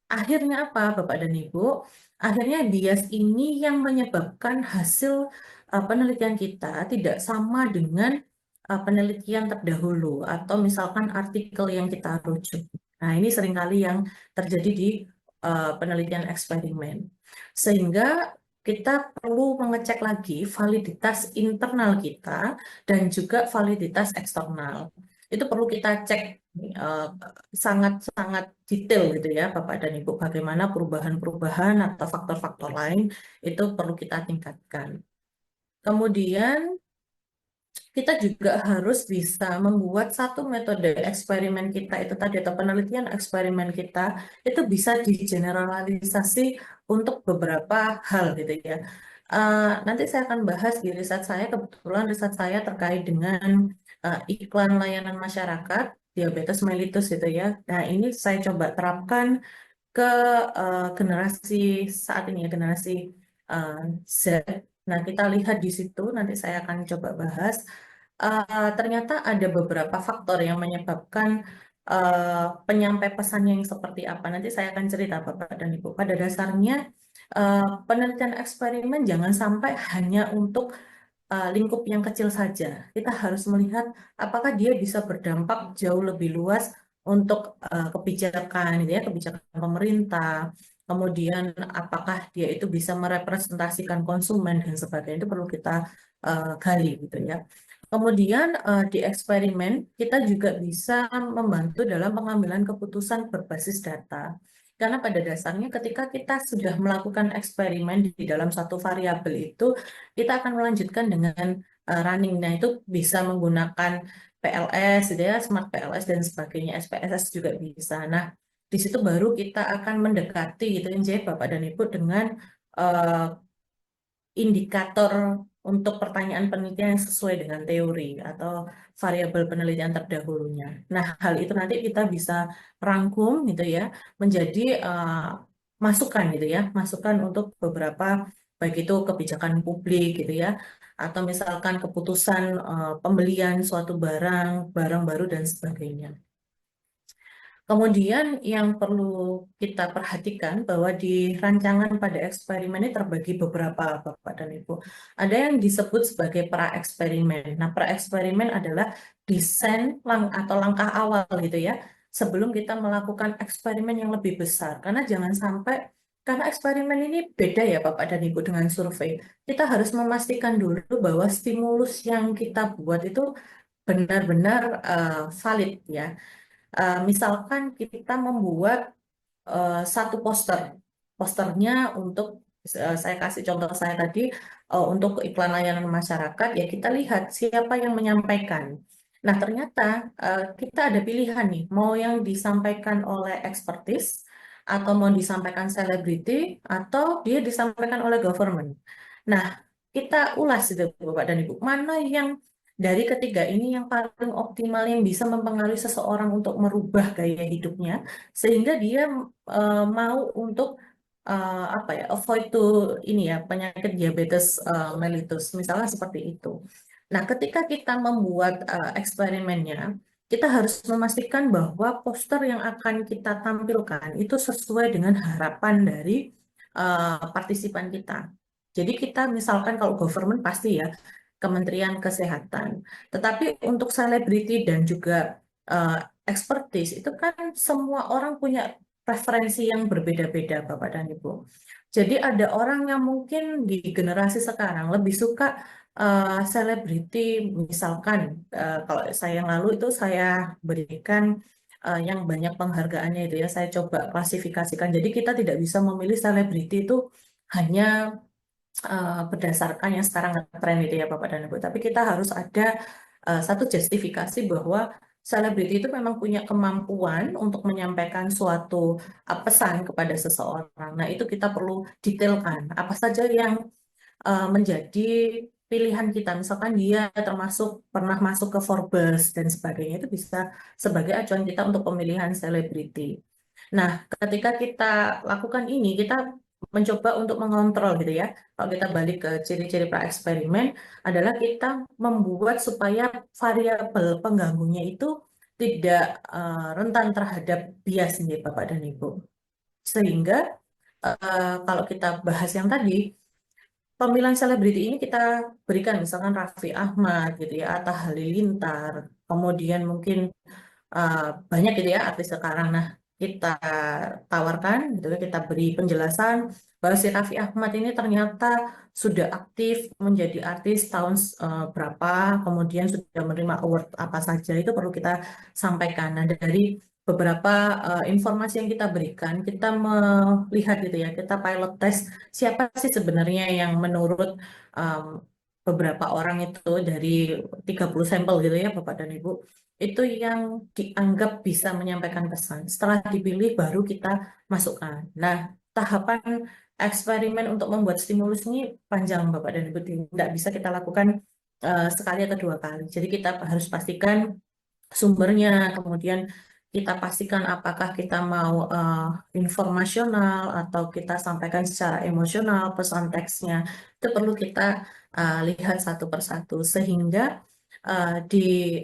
[SPEAKER 3] Akhirnya apa, Bapak dan Ibu? Akhirnya bias ini yang menyebabkan hasil penelitian kita tidak sama dengan penelitian terdahulu atau misalkan artikel yang kita rujuk. Nah, ini seringkali yang terjadi di penelitian eksperimen. Sehingga kita perlu mengecek lagi validitas internal kita dan juga validitas eksternal. Itu perlu kita cek sangat-sangat detail gitu ya Bapak dan Ibu, bagaimana perubahan-perubahan atau faktor-faktor lain itu perlu kita tingkatkan. Kemudian kita juga harus bisa membuat satu metode eksperimen kita itu tadi atau penelitian eksperimen kita itu bisa digeneralisasi untuk beberapa hal gitu ya. Nanti saya akan bahas di riset saya, kebetulan riset saya terkait dengan iklan layanan masyarakat, diabetes mellitus gitu ya. Nah, ini saya coba terapkan ke generasi saat ini ya, generasi uh, Z. Nah, kita lihat di situ, nanti saya akan coba bahas. Ternyata ada beberapa faktor yang menyebabkan penyampai pesannya yang seperti apa. Nanti saya akan cerita Bapak dan Ibu. Pada dasarnya, penelitian eksperimen jangan sampai hanya untuk lingkup yang kecil saja. Kita harus melihat apakah dia bisa berdampak jauh lebih luas untuk kebijakan, gitu ya, kebijakan pemerintah. Kemudian apakah dia itu bisa merepresentasikan konsumen dan sebagainya itu perlu kita gali gitu ya. Kemudian di eksperimen kita juga bisa membantu dalam pengambilan keputusan berbasis data. Karena pada dasarnya ketika kita sudah melakukan eksperimen di dalam satu variabel itu, kita akan melanjutkan dengan running. Nah, itu bisa menggunakan PLS, gitu ya, Smart PLS dan sebagainya, SPSS juga bisa. Nah, di situ baru kita akan mendekati gitu, ya, Bapak dan Ibu, dengan eh, indikator untuk pertanyaan penelitian yang sesuai dengan teori atau variabel penelitian terdahulunya. Nah, hal itu nanti kita bisa rangkum gitu ya menjadi masukan gitu ya, masukan untuk beberapa baik itu kebijakan publik gitu ya, atau misalkan keputusan pembelian suatu barang, barang baru dan sebagainya. Kemudian yang perlu kita perhatikan bahwa di rancangan pada eksperimen ini terbagi beberapa Bapak dan Ibu. Ada yang disebut sebagai pra-eksperimen. Nah, pra-eksperimen adalah desain atau langkah awal gitu ya, sebelum kita melakukan eksperimen yang lebih besar. Karena jangan sampai, karena eksperimen ini beda ya Bapak dan Ibu dengan survei. Kita harus memastikan dulu bahwa stimulus yang kita buat itu benar-benar valid ya. Misalkan kita membuat satu poster, posternya untuk saya kasih contoh saya tadi untuk iklan layanan masyarakat ya kita lihat siapa yang menyampaikan. Nah ternyata kita ada pilihan nih, mau yang disampaikan oleh ekspertis atau mau disampaikan selebriti atau dia disampaikan oleh government. Nah kita ulas itu Bapak dan Ibu, mana yang dari ketiga ini yang paling optimal yang bisa mempengaruhi seseorang untuk merubah gaya hidupnya sehingga dia mau untuk apa ya avoid to ini ya penyakit diabetes mellitus misalnya seperti itu. Nah, ketika kita membuat eksperimennya, kita harus memastikan bahwa poster yang akan kita tampilkan itu sesuai dengan harapan dari partisipan kita. Jadi kita misalkan kalau government pasti ya Kementerian Kesehatan. Tetapi untuk selebriti dan juga uh, expertise itu kan semua orang punya preferensi yang berbeda-beda, Bapak dan Ibu. Jadi ada orang yang mungkin di generasi sekarang lebih suka selebriti, misalkan kalau saya yang lalu itu saya berikan yang banyak penghargaannya itu ya, saya coba klasifikasikan. Jadi kita tidak bisa memilih selebriti itu hanya berdasarkan yang sekarang tren itu ya Bapak dan Ibu. Tapi kita harus ada satu justifikasi bahwa selebriti itu memang punya kemampuan untuk menyampaikan suatu pesan kepada seseorang. Nah, itu kita perlu detailkan. Apa saja yang menjadi pilihan kita. Misalkan dia termasuk pernah masuk ke Forbes dan sebagainya, itu bisa sebagai acuan kita untuk pemilihan selebriti. Nah, ketika kita lakukan ini, kita mencoba untuk mengontrol gitu ya. Kalau kita balik ke ciri-ciri pra-eksperimen adalah kita membuat supaya variabel pengganggunya itu tidak rentan terhadap bias nih Bapak dan Ibu. Sehingga kalau kita bahas yang tadi, pemilihan selebriti ini kita berikan misalkan Raffi Ahmad gitu ya, Atta Halilintar, kemudian mungkin banyak gitu ya artis sekarang. Nah, kita tawarkan gitu ya, kita beri penjelasan bahwa si Raffi Ahmad ini ternyata sudah aktif menjadi artis tahun berapa, kemudian sudah menerima award apa saja itu perlu kita sampaikan. Nah, dari beberapa informasi yang kita berikan, kita melihat gitu ya, kita pilot test siapa sih sebenarnya yang menurut um, beberapa orang itu dari 30 sampel gitu ya Bapak dan Ibu, itu yang dianggap bisa menyampaikan pesan. Setelah dipilih baru kita masukkan. Nah, tahapan eksperimen untuk membuat stimulus ini panjang Bapak dan Ibu, tidak bisa kita lakukan sekali atau dua kali. Jadi kita harus pastikan sumbernya, kemudian kita pastikan apakah kita mau informasional atau kita sampaikan secara emosional pesan teksnya. Itu perlu kita lihat satu persatu sehingga di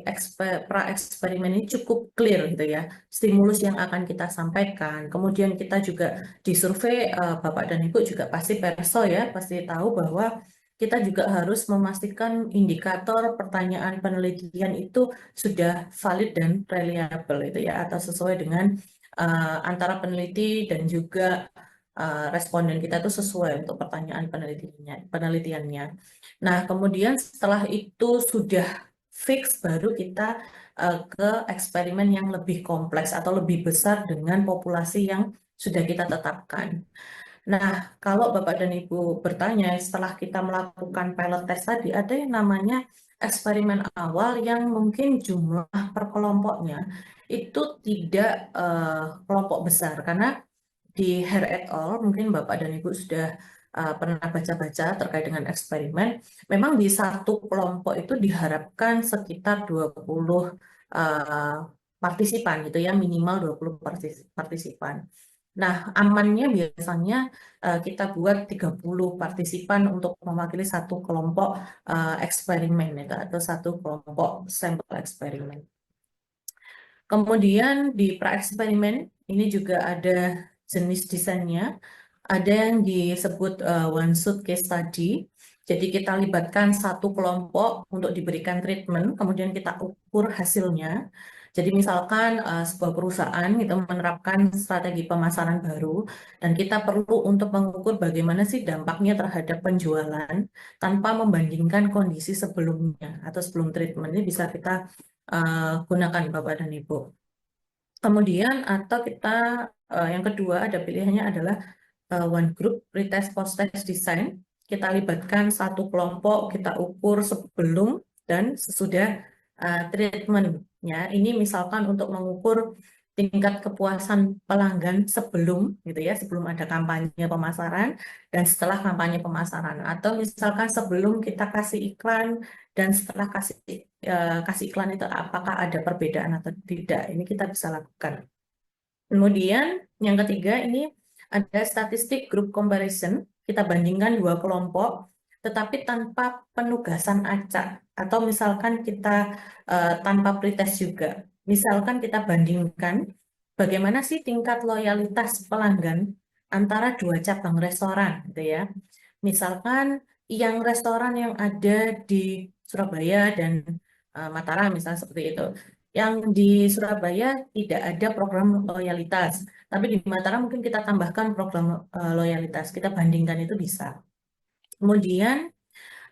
[SPEAKER 3] pra eksperimen ini cukup clear gitu ya stimulus yang akan kita sampaikan. Kemudian kita juga di survei Bapak dan Ibu juga pasti perso ya, pasti tahu bahwa kita juga harus memastikan indikator pertanyaan penelitian itu sudah valid dan reliable itu ya, atau sesuai dengan antara peneliti dan juga responden kita itu sesuai untuk pertanyaan penelitiannya. Nah, kemudian setelah itu sudah fix baru kita ke eksperimen yang lebih kompleks atau lebih besar dengan populasi yang sudah kita tetapkan. Nah, kalau Bapak dan Ibu bertanya, setelah kita melakukan pilot test tadi, ada yang namanya eksperimen awal yang mungkin jumlah per kelompoknya itu tidak kelompok besar. Karena di Hare et al, mungkin Bapak dan Ibu sudah pernah baca-baca terkait dengan eksperimen, memang di satu kelompok itu diharapkan sekitar 20 partisipan, gitu ya, minimal 20 partisipan. Nah, amannya biasanya kita buat 30 partisipan untuk mewakili satu kelompok eksperimen itu, atau satu kelompok sampel eksperimen. Kemudian di pra-eksperimen ini juga ada jenis desainnya. Ada yang disebut one shot case study. Jadi kita libatkan satu kelompok untuk diberikan treatment, kemudian kita ukur hasilnya. Jadi misalkan sebuah perusahaan itu menerapkan strategi pemasaran baru, dan kita perlu untuk mengukur bagaimana sih dampaknya terhadap penjualan tanpa membandingkan kondisi sebelumnya atau sebelum treatment. Ini bisa kita gunakan Bapak dan Ibu. Kemudian atau kita yang kedua ada pilihannya adalah one group pretest post-test design. Kita libatkan satu kelompok, kita ukur sebelum dan sesudah treatmentnya. Ini misalkan untuk mengukur tingkat kepuasan pelanggan sebelum, gitu ya, sebelum ada kampanye pemasaran dan setelah kampanye pemasaran. Atau misalkan sebelum kita kasih iklan dan setelah kasih iklan itu apakah ada perbedaan atau tidak. Ini kita bisa lakukan. Kemudian yang ketiga ini ada statistik group comparison. Kita bandingkan dua kelompok, tetapi tanpa penugasan acak. Atau misalkan kita tanpa pretest juga. Misalkan kita bandingkan bagaimana sih tingkat loyalitas pelanggan antara dua cabang restoran, gitu ya. Misalkan yang restoran yang ada di Surabaya dan Mataram, misalnya seperti itu. Yang di Surabaya tidak ada program loyalitas, tapi di Mataram mungkin kita tambahkan program loyalitas. Kita bandingkan itu bisa. Kemudian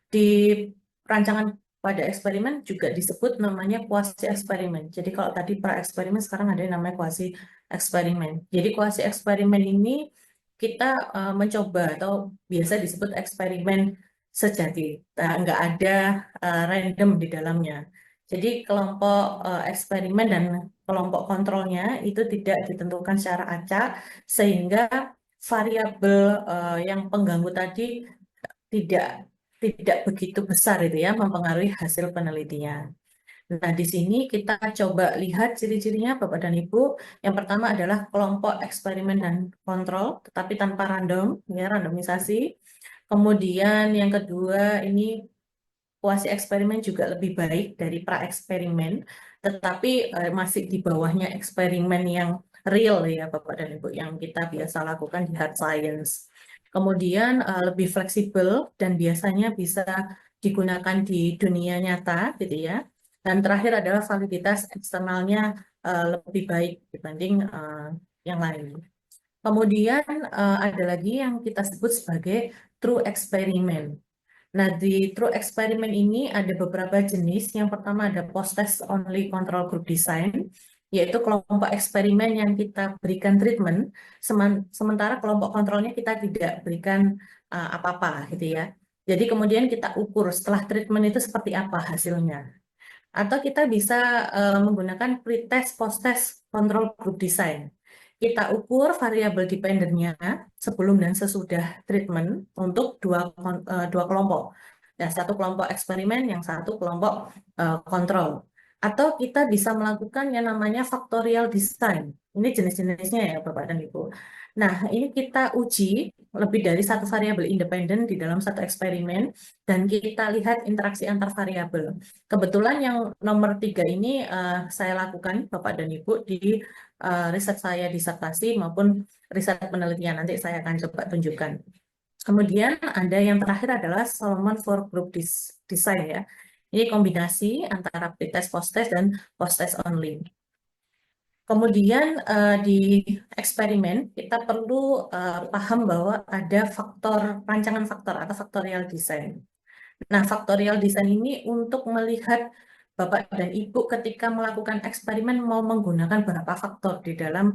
[SPEAKER 3] di rancangan pada eksperimen juga disebut namanya kuasi eksperimen. Jadi kalau tadi pra eksperimen, sekarang ada yang namanya kuasi eksperimen. Jadi kuasi eksperimen ini kita mencoba atau biasa disebut eksperimen sejati. Nah, nggak ada random di dalamnya. Jadi kelompok eksperimen dan kelompok kontrolnya itu tidak ditentukan secara acak, sehingga variabel yang pengganggu tadi tidak tidak begitu besar itu ya mempengaruhi hasil penelitian. Nah, di sini kita coba lihat ciri-cirinya Bapak dan Ibu. Yang pertama adalah kelompok eksperimen dan kontrol, tetapi tanpa random, ya, randomisasi. Kemudian yang kedua ini kuasi eksperimen juga lebih baik dari pra eksperimen, tetapi masih di bawahnya eksperimen yang real ya Bapak dan Ibu, yang kita biasa lakukan di hard science. Kemudian lebih fleksibel dan biasanya bisa digunakan di dunia nyata gitu ya. Dan terakhir adalah validitas eksternalnya lebih baik dibanding yang lain. Kemudian ada lagi yang kita sebut sebagai true experiment. Nah, di true experiment ini ada beberapa jenis. Yang pertama ada post-test only control group design, yaitu kelompok eksperimen yang kita berikan treatment, sementara kelompok kontrolnya kita tidak berikan apa-apa gitu ya. Jadi kemudian kita ukur setelah treatment itu seperti apa hasilnya. Atau kita bisa menggunakan pretest, post-test, control group design. Kita ukur variabel dependennya sebelum dan sesudah treatment untuk dua kelompok. Ya, satu kelompok eksperimen, yang satu kelompok kontrol. Atau kita bisa melakukan yang namanya factorial design. Ini jenis-jenisnya ya Bapak dan Ibu. Nah, ini kita uji lebih dari satu variabel independen di dalam satu eksperimen dan kita lihat interaksi antar variabel. Kebetulan yang nomor 3 ini saya lakukan Bapak dan Ibu di riset saya disertasi maupun riset penelitian. Nanti saya akan coba tunjukkan. Kemudian ada yang terakhir adalah Solomon for Group Design ya. Ini kombinasi antara pretest, post-test, dan post-test only. Kemudian di eksperimen kita perlu paham bahwa ada rancangan faktor atau factorial design. Nah, factorial design ini untuk melihat Bapak dan Ibu ketika melakukan eksperimen mau menggunakan berapa faktor di dalam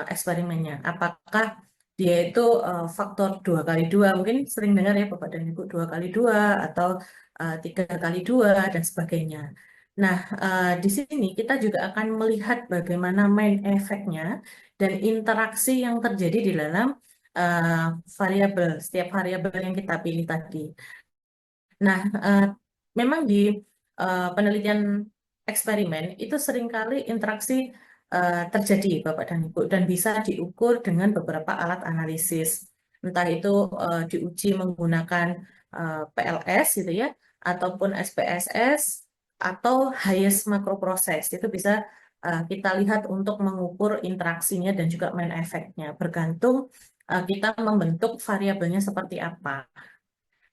[SPEAKER 3] eksperimennya. Apakah dia itu faktor 2 kali 2, mungkin sering dengar ya Bapak dan Ibu 2 kali 2 atau 3 kali 2 dan sebagainya. Nah, di sini kita juga akan melihat bagaimana main efeknya dan interaksi yang terjadi di dalam setiap variabel yang kita pilih tadi. Nah, memang di penelitian eksperimen itu seringkali interaksi terjadi, Bapak dan Ibu, dan bisa diukur dengan beberapa alat analisis. Entah itu diuji menggunakan PLS gitu ya, ataupun SPSS, atau highest macroprocess. Itu bisa kita lihat untuk mengukur interaksinya dan juga main efeknya, bergantung kita membentuk variabelnya seperti apa.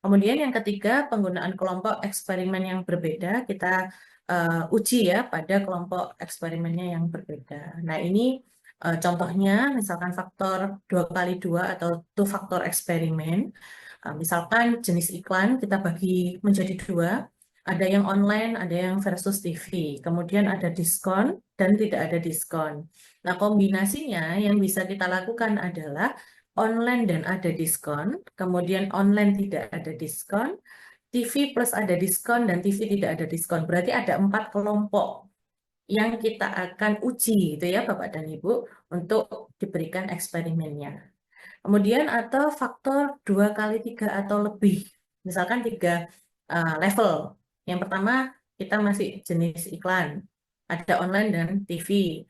[SPEAKER 3] Kemudian yang ketiga, penggunaan kelompok eksperimen yang berbeda, kita uji ya pada kelompok eksperimennya yang berbeda. Nah, ini contohnya, misalkan faktor 2 kali 2 atau two faktor eksperimen. Misalkan jenis iklan kita bagi menjadi 2, ada yang online, ada yang versus TV. Kemudian ada diskon dan tidak ada diskon. Nah, kombinasinya yang bisa kita lakukan adalah online dan ada diskon, kemudian online tidak ada diskon, TV plus ada diskon, dan TV tidak ada diskon. Berarti ada 4 kelompok yang kita akan uji, gitu ya Bapak dan Ibu, untuk diberikan eksperimennya. Kemudian atau faktor 2 kali 3 atau lebih. Misalkan 3 level. Yang pertama, kita masih jenis iklan. Ada online dan TV.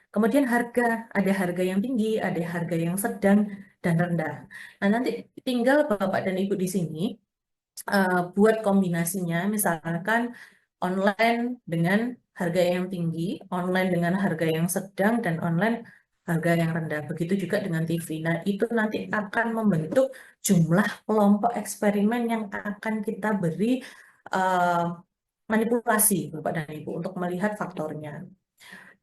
[SPEAKER 3] Kemudian ada harga yang tinggi, ada harga yang sedang, dan rendah. Nah, nanti tinggal Bapak dan Ibu di sini buat kombinasinya, misalkan online dengan harga yang tinggi, online dengan harga yang sedang, dan online harga yang rendah. Begitu juga dengan TV. Nah, itu nanti akan membentuk jumlah kelompok eksperimen yang akan kita beri eh, manipulasi, Bapak dan Ibu, untuk melihat faktornya.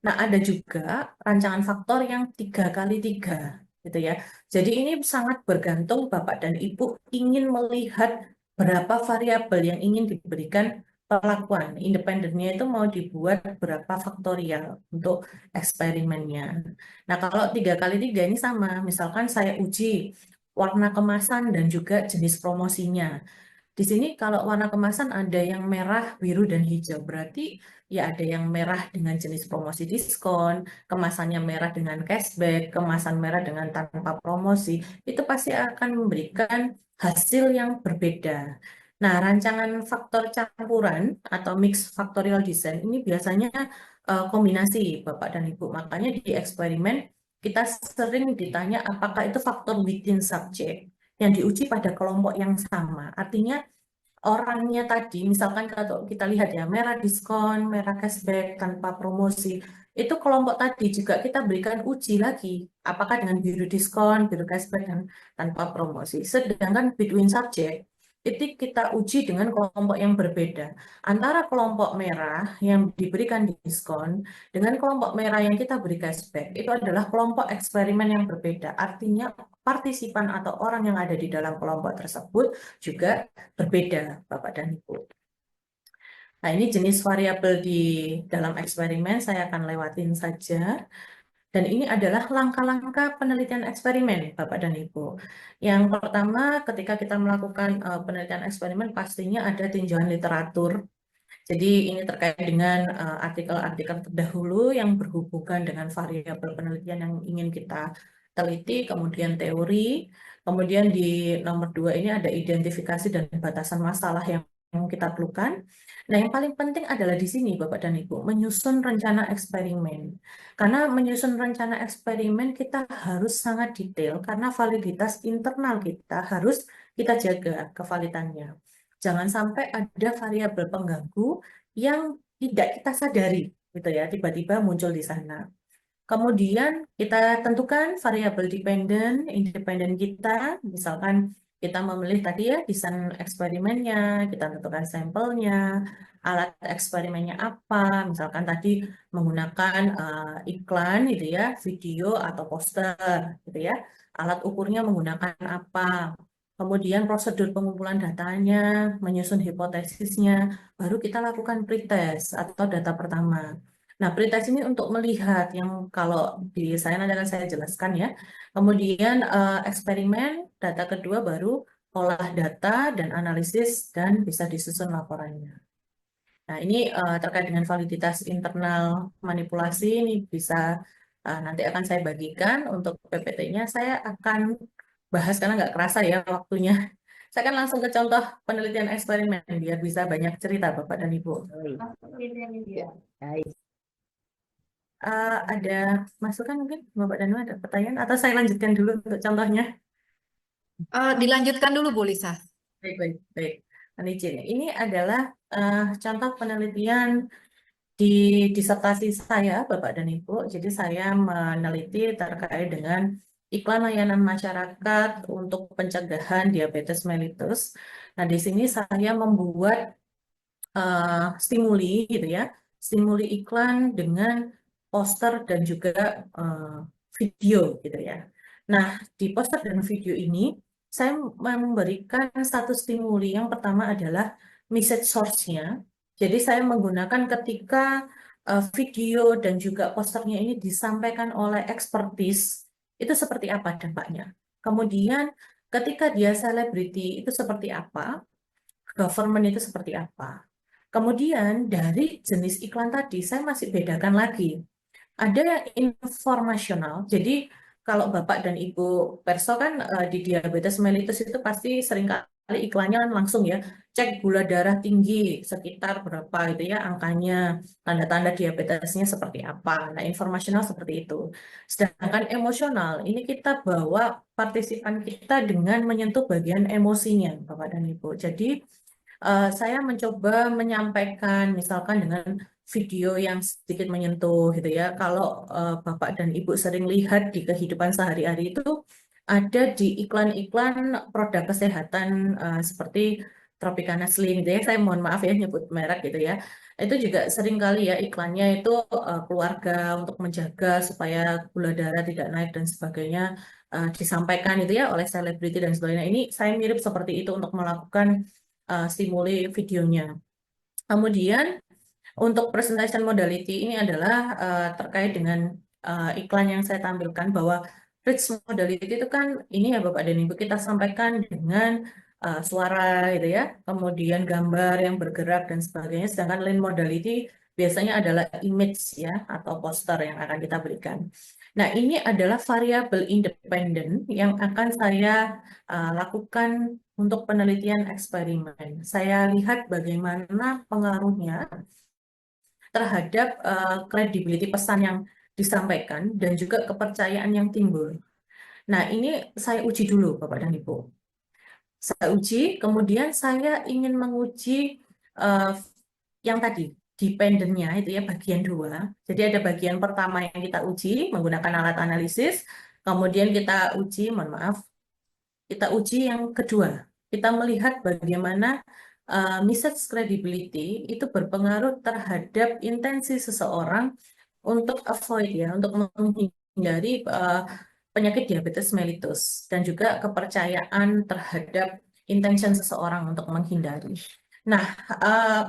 [SPEAKER 3] Nah, ada juga rancangan faktor yang 3 kali 3, gitu ya. Jadi ini sangat bergantung Bapak dan Ibu ingin melihat berapa variabel yang ingin diberikan perlakuan. Independennya itu mau dibuat berapa faktorial untuk eksperimennya. Nah, kalau 3 kali 3 ini sama. Misalkan saya uji warna kemasan dan juga jenis promosinya. Di sini kalau warna kemasan ada yang merah, biru, dan hijau. Berarti ya ada yang merah dengan jenis promosi diskon, kemasannya merah dengan cashback, kemasan merah dengan tanpa promosi. Itu pasti akan memberikan hasil yang berbeda. Nah, rancangan faktor campuran atau mix factorial design ini biasanya kombinasi Bapak dan Ibu. Makanya di eksperimen kita sering ditanya apakah itu faktor within subject yang diuji pada kelompok yang sama. Artinya orangnya tadi, misalkan kalau kita lihat ya, merah diskon, merah cashback, tanpa promosi, itu kelompok tadi juga kita berikan uji lagi. Apakah dengan biru diskon, biru cashback, dan tanpa promosi. Sedangkan between subject, itu kita uji dengan kelompok yang berbeda. Antara kelompok merah yang diberikan diskon dengan kelompok merah yang kita beri cashback, itu adalah kelompok eksperimen yang berbeda. Artinya partisipan atau orang yang ada di dalam kelompok tersebut juga berbeda, Bapak dan Ibu. Nah, ini jenis variabel di dalam eksperimen, saya akan lewatin saja. Dan ini adalah langkah-langkah penelitian eksperimen, Bapak dan Ibu. Yang pertama, ketika kita melakukan penelitian eksperimen, pastinya ada tinjauan literatur. Jadi ini terkait dengan artikel-artikel terdahulu yang berhubungan dengan variabel penelitian yang ingin kita teliti, kemudian teori, kemudian di nomor 2 ini ada identifikasi dan batasan masalah yang kita perlukan. Nah, yang paling penting adalah di sini, Bapak dan Ibu, menyusun rencana eksperimen. Karena menyusun rencana eksperimen kita harus sangat detail karena validitas internal kita harus kita jaga kevalitannya. Jangan sampai ada variabel pengganggu yang tidak kita sadari, gitu ya, tiba-tiba muncul di sana. Kemudian kita tentukan variabel dependent, independen kita, misalkan kita memilih tadi ya desain eksperimennya, kita tentukan sampelnya, alat eksperimennya apa, misalkan tadi menggunakan iklan gitu ya, video atau poster gitu ya, alat ukurnya menggunakan apa, kemudian prosedur pengumpulan datanya, menyusun hipotesisnya, baru kita lakukan pretest atau data pertama. Nah, pretest ini untuk melihat yang kalau di saya nanti akan saya jelaskan ya. Kemudian eksperimen, data kedua baru olah data dan analisis dan bisa disusun laporannya. Nah, ini terkait dengan validitas internal manipulasi ini bisa nanti akan saya bagikan untuk PPT-nya. Saya akan bahas karena nggak kerasa ya waktunya. Saya akan langsung ke contoh penelitian eksperimen biar bisa banyak cerita Bapak dan Ibu.
[SPEAKER 2] Baik.
[SPEAKER 3] Ada masukan mungkin Bapak dan Ibu ada pertanyaan atau saya lanjutkan dulu untuk contohnya?
[SPEAKER 1] Dilanjutkan dulu, Bu Lisa.
[SPEAKER 3] Baik, baik, baik. Izin. Ini adalah contoh penelitian di disertasi saya, Bapak dan Ibu. Jadi saya meneliti terkait dengan iklan layanan masyarakat untuk pencegahan diabetes mellitus. Nah, di sini saya membuat stimuli gitu ya, stimuli iklan dengan poster dan juga video gitu ya. Nah, di poster dan video ini saya memberikan satu stimuli. Yang pertama adalah message source-nya. Jadi saya menggunakan ketika video dan juga posternya ini disampaikan oleh ekspertis, itu seperti apa dampaknya. Kemudian ketika dia selebriti itu seperti apa, government itu seperti apa. Kemudian dari jenis iklan tadi saya masih bedakan lagi. Ada yang informasional. Jadi kalau Bapak dan Ibu Perso kan di diabetes mellitus itu pasti seringkali iklannya kan langsung ya, cek gula darah tinggi sekitar berapa gitu ya angkanya, tanda-tanda diabetesnya seperti apa. Nah, informasional seperti itu. Sedangkan emosional ini kita bawa partisipan kita dengan menyentuh bagian emosinya, Bapak dan Ibu. Jadi saya mencoba menyampaikan misalkan dengan video yang sedikit menyentuh gitu ya. Kalau Bapak dan Ibu sering lihat di kehidupan sehari-hari itu ada di iklan-iklan produk kesehatan seperti Tropicana Slim gitu ya. Saya mohon maaf ya nyebut merek gitu ya. Itu juga sering kali ya iklannya itu keluarga untuk menjaga supaya gula darah tidak naik dan sebagainya disampaikan itu ya oleh selebriti dan sebagainya. Ini saya mirip seperti itu untuk melakukan stimuli videonya. Kemudian untuk presentation modality ini adalah terkait dengan iklan yang saya tampilkan bahwa rich modality itu kan ini ya Bapak dan Ibu kita sampaikan dengan suara gitu ya, kemudian gambar yang bergerak dan sebagainya. Sedangkan lean modality biasanya adalah image ya atau poster yang akan kita berikan. Nah, ini adalah variabel independen yang akan saya lakukan untuk penelitian eksperimen. Saya lihat bagaimana pengaruhnya terhadap credibility pesan yang disampaikan dan juga kepercayaan yang timbul. Nah, ini saya uji dulu, Bapak dan Ibu. Saya uji, kemudian saya ingin menguji uh, yang tadi, dependennya itu ya bagian 2. Jadi ada bagian pertama yang kita uji menggunakan alat analisis, kemudian kita uji, mohon maaf, kita uji yang kedua. Kita melihat bagaimana message credibility itu berpengaruh terhadap intensi seseorang untuk avoid ya, untuk menghindari penyakit diabetes mellitus dan juga kepercayaan terhadap intention seseorang untuk menghindari. Nah,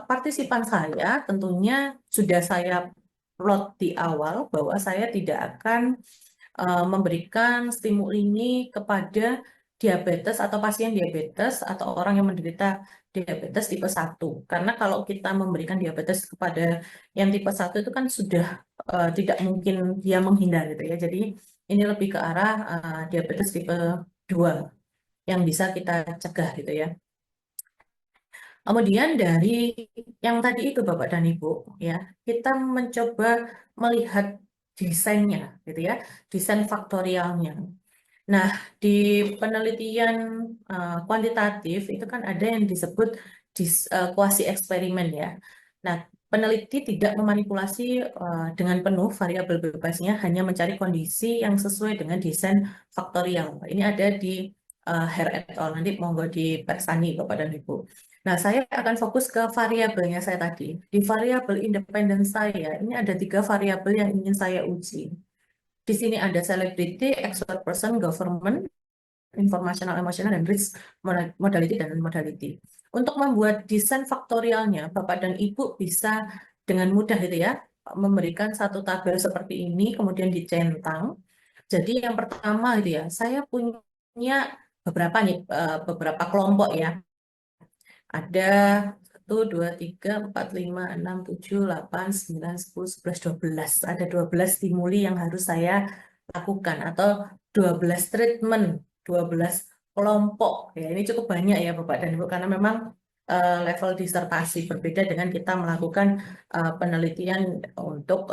[SPEAKER 3] partisipan saya tentunya sudah saya plot di awal bahwa saya tidak akan memberikan stimuli ini kepada diabetes atau pasien diabetes atau orang yang menderita diabetes tipe 1. Karena kalau kita memberikan diabetes kepada yang tipe 1 itu kan sudah tidak mungkin dia menghindar gitu ya. Jadi ini lebih ke arah diabetes tipe 2 yang bisa kita cegah gitu ya. Kemudian dari yang tadi itu Bapak dan Ibu ya, kita mencoba melihat desainnya gitu ya, desain faktorialnya. Nah, di penelitian kuantitatif itu kan ada yang disebut kuasi eksperimen ya. Nah, peneliti tidak memanipulasi dengan penuh variabel bebasnya, hanya mencari kondisi yang sesuai dengan desain faktorial. Ini ada di Hare et al. Nanti monggo dipersani Bapak dan Ibu. Nah, saya akan fokus ke variabelnya saya tadi. Di variabel independen saya, ini ada 3 variabel yang ingin saya uji. Di sini ada celebrity, expert person, government, informational, emotional, dan risk modality dan modality. Untuk membuat desain faktorialnya, Bapak dan Ibu bisa dengan mudah gitu ya, memberikan satu tabel seperti ini, kemudian dicentang. Jadi yang pertama gitu ya, saya punya beberapa nih, beberapa kelompok ya. Ada 1, 2, 3, 4, 5, 6, 7, 8, 9, 10, 11, 12. Ada 12 stimuli yang harus saya lakukan atau 12 treatment, 12 kelompok. Ya, ini cukup banyak ya Bapak dan Ibu karena memang level disertasi berbeda dengan kita melakukan penelitian untuk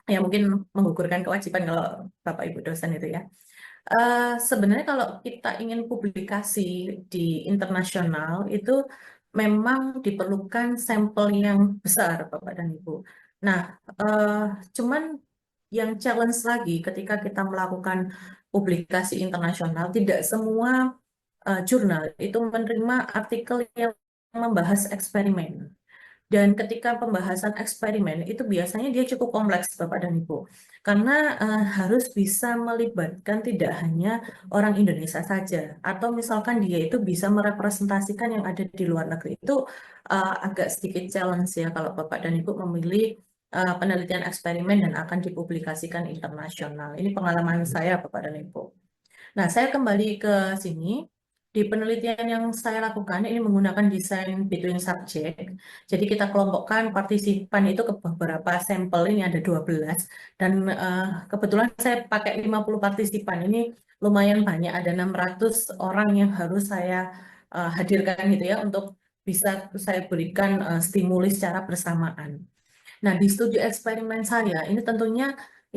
[SPEAKER 3] ya mungkin menggugurkan kewajiban kalau Bapak Ibu dosen itu ya. Sebenarnya kalau kita ingin publikasi di internasional itu memang diperlukan sampel yang besar, Bapak dan Ibu. Nah, cuman yang challenge lagi ketika kita melakukan publikasi internasional, tidak semua jurnal itu menerima artikel yang membahas eksperimen. Dan ketika pembahasan eksperimen itu biasanya dia cukup kompleks, Bapak dan Ibu, karena harus bisa melibatkan tidak hanya orang Indonesia saja, atau misalkan dia itu bisa merepresentasikan yang ada di luar negeri. Itu agak sedikit challenge ya kalau Bapak dan Ibu memilih penelitian eksperimen dan akan dipublikasikan internasional. Ini pengalaman saya, Bapak dan Ibu. Nah, saya kembali ke sini. Di penelitian yang saya lakukan, ini menggunakan desain between subject. Jadi kita kelompokkan partisipan itu ke beberapa sampel, ini ada 12. Dan kebetulan saya pakai 50 partisipan, ini lumayan banyak, ada 600 orang yang harus saya hadirkan gitu ya, untuk bisa saya berikan stimuli secara bersamaan. Nah, di studi eksperimen saya, ini tentunya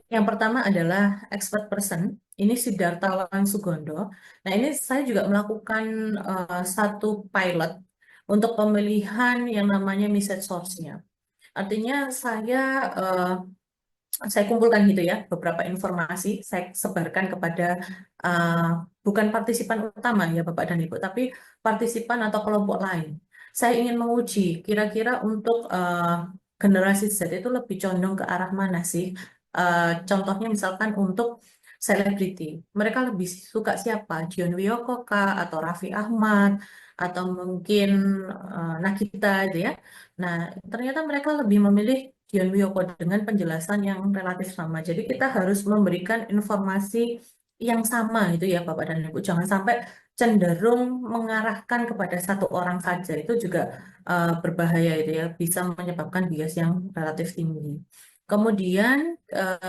[SPEAKER 3] yang pertama adalah expert person, ini Siddhartawan Sugondo. Nah, ini saya juga melakukan satu pilot untuk pemilihan yang namanya message source-nya. Artinya saya kumpulkan gitu ya, beberapa informasi, saya sebarkan kepada uh, bukan partisipan utama ya Bapak dan Ibu, tapi partisipan atau kelompok lain. Saya ingin menguji kira-kira untuk generasi Z itu lebih condong ke arah mana sih? Contohnya misalkan untuk selebriti, mereka lebih suka siapa? Dion Wiyoko kah? Atau Raffi Ahmad? Atau mungkin Nagita gitu ya. Nah, ternyata mereka lebih memilih Dion Wiyoko dengan penjelasan yang relatif sama. Jadi kita harus memberikan informasi yang sama itu ya Bapak dan Ibu. Jangan sampai cenderung mengarahkan kepada satu orang saja. Itu juga berbahaya itu ya, bisa menyebabkan bias yang relatif tinggi. Kemudian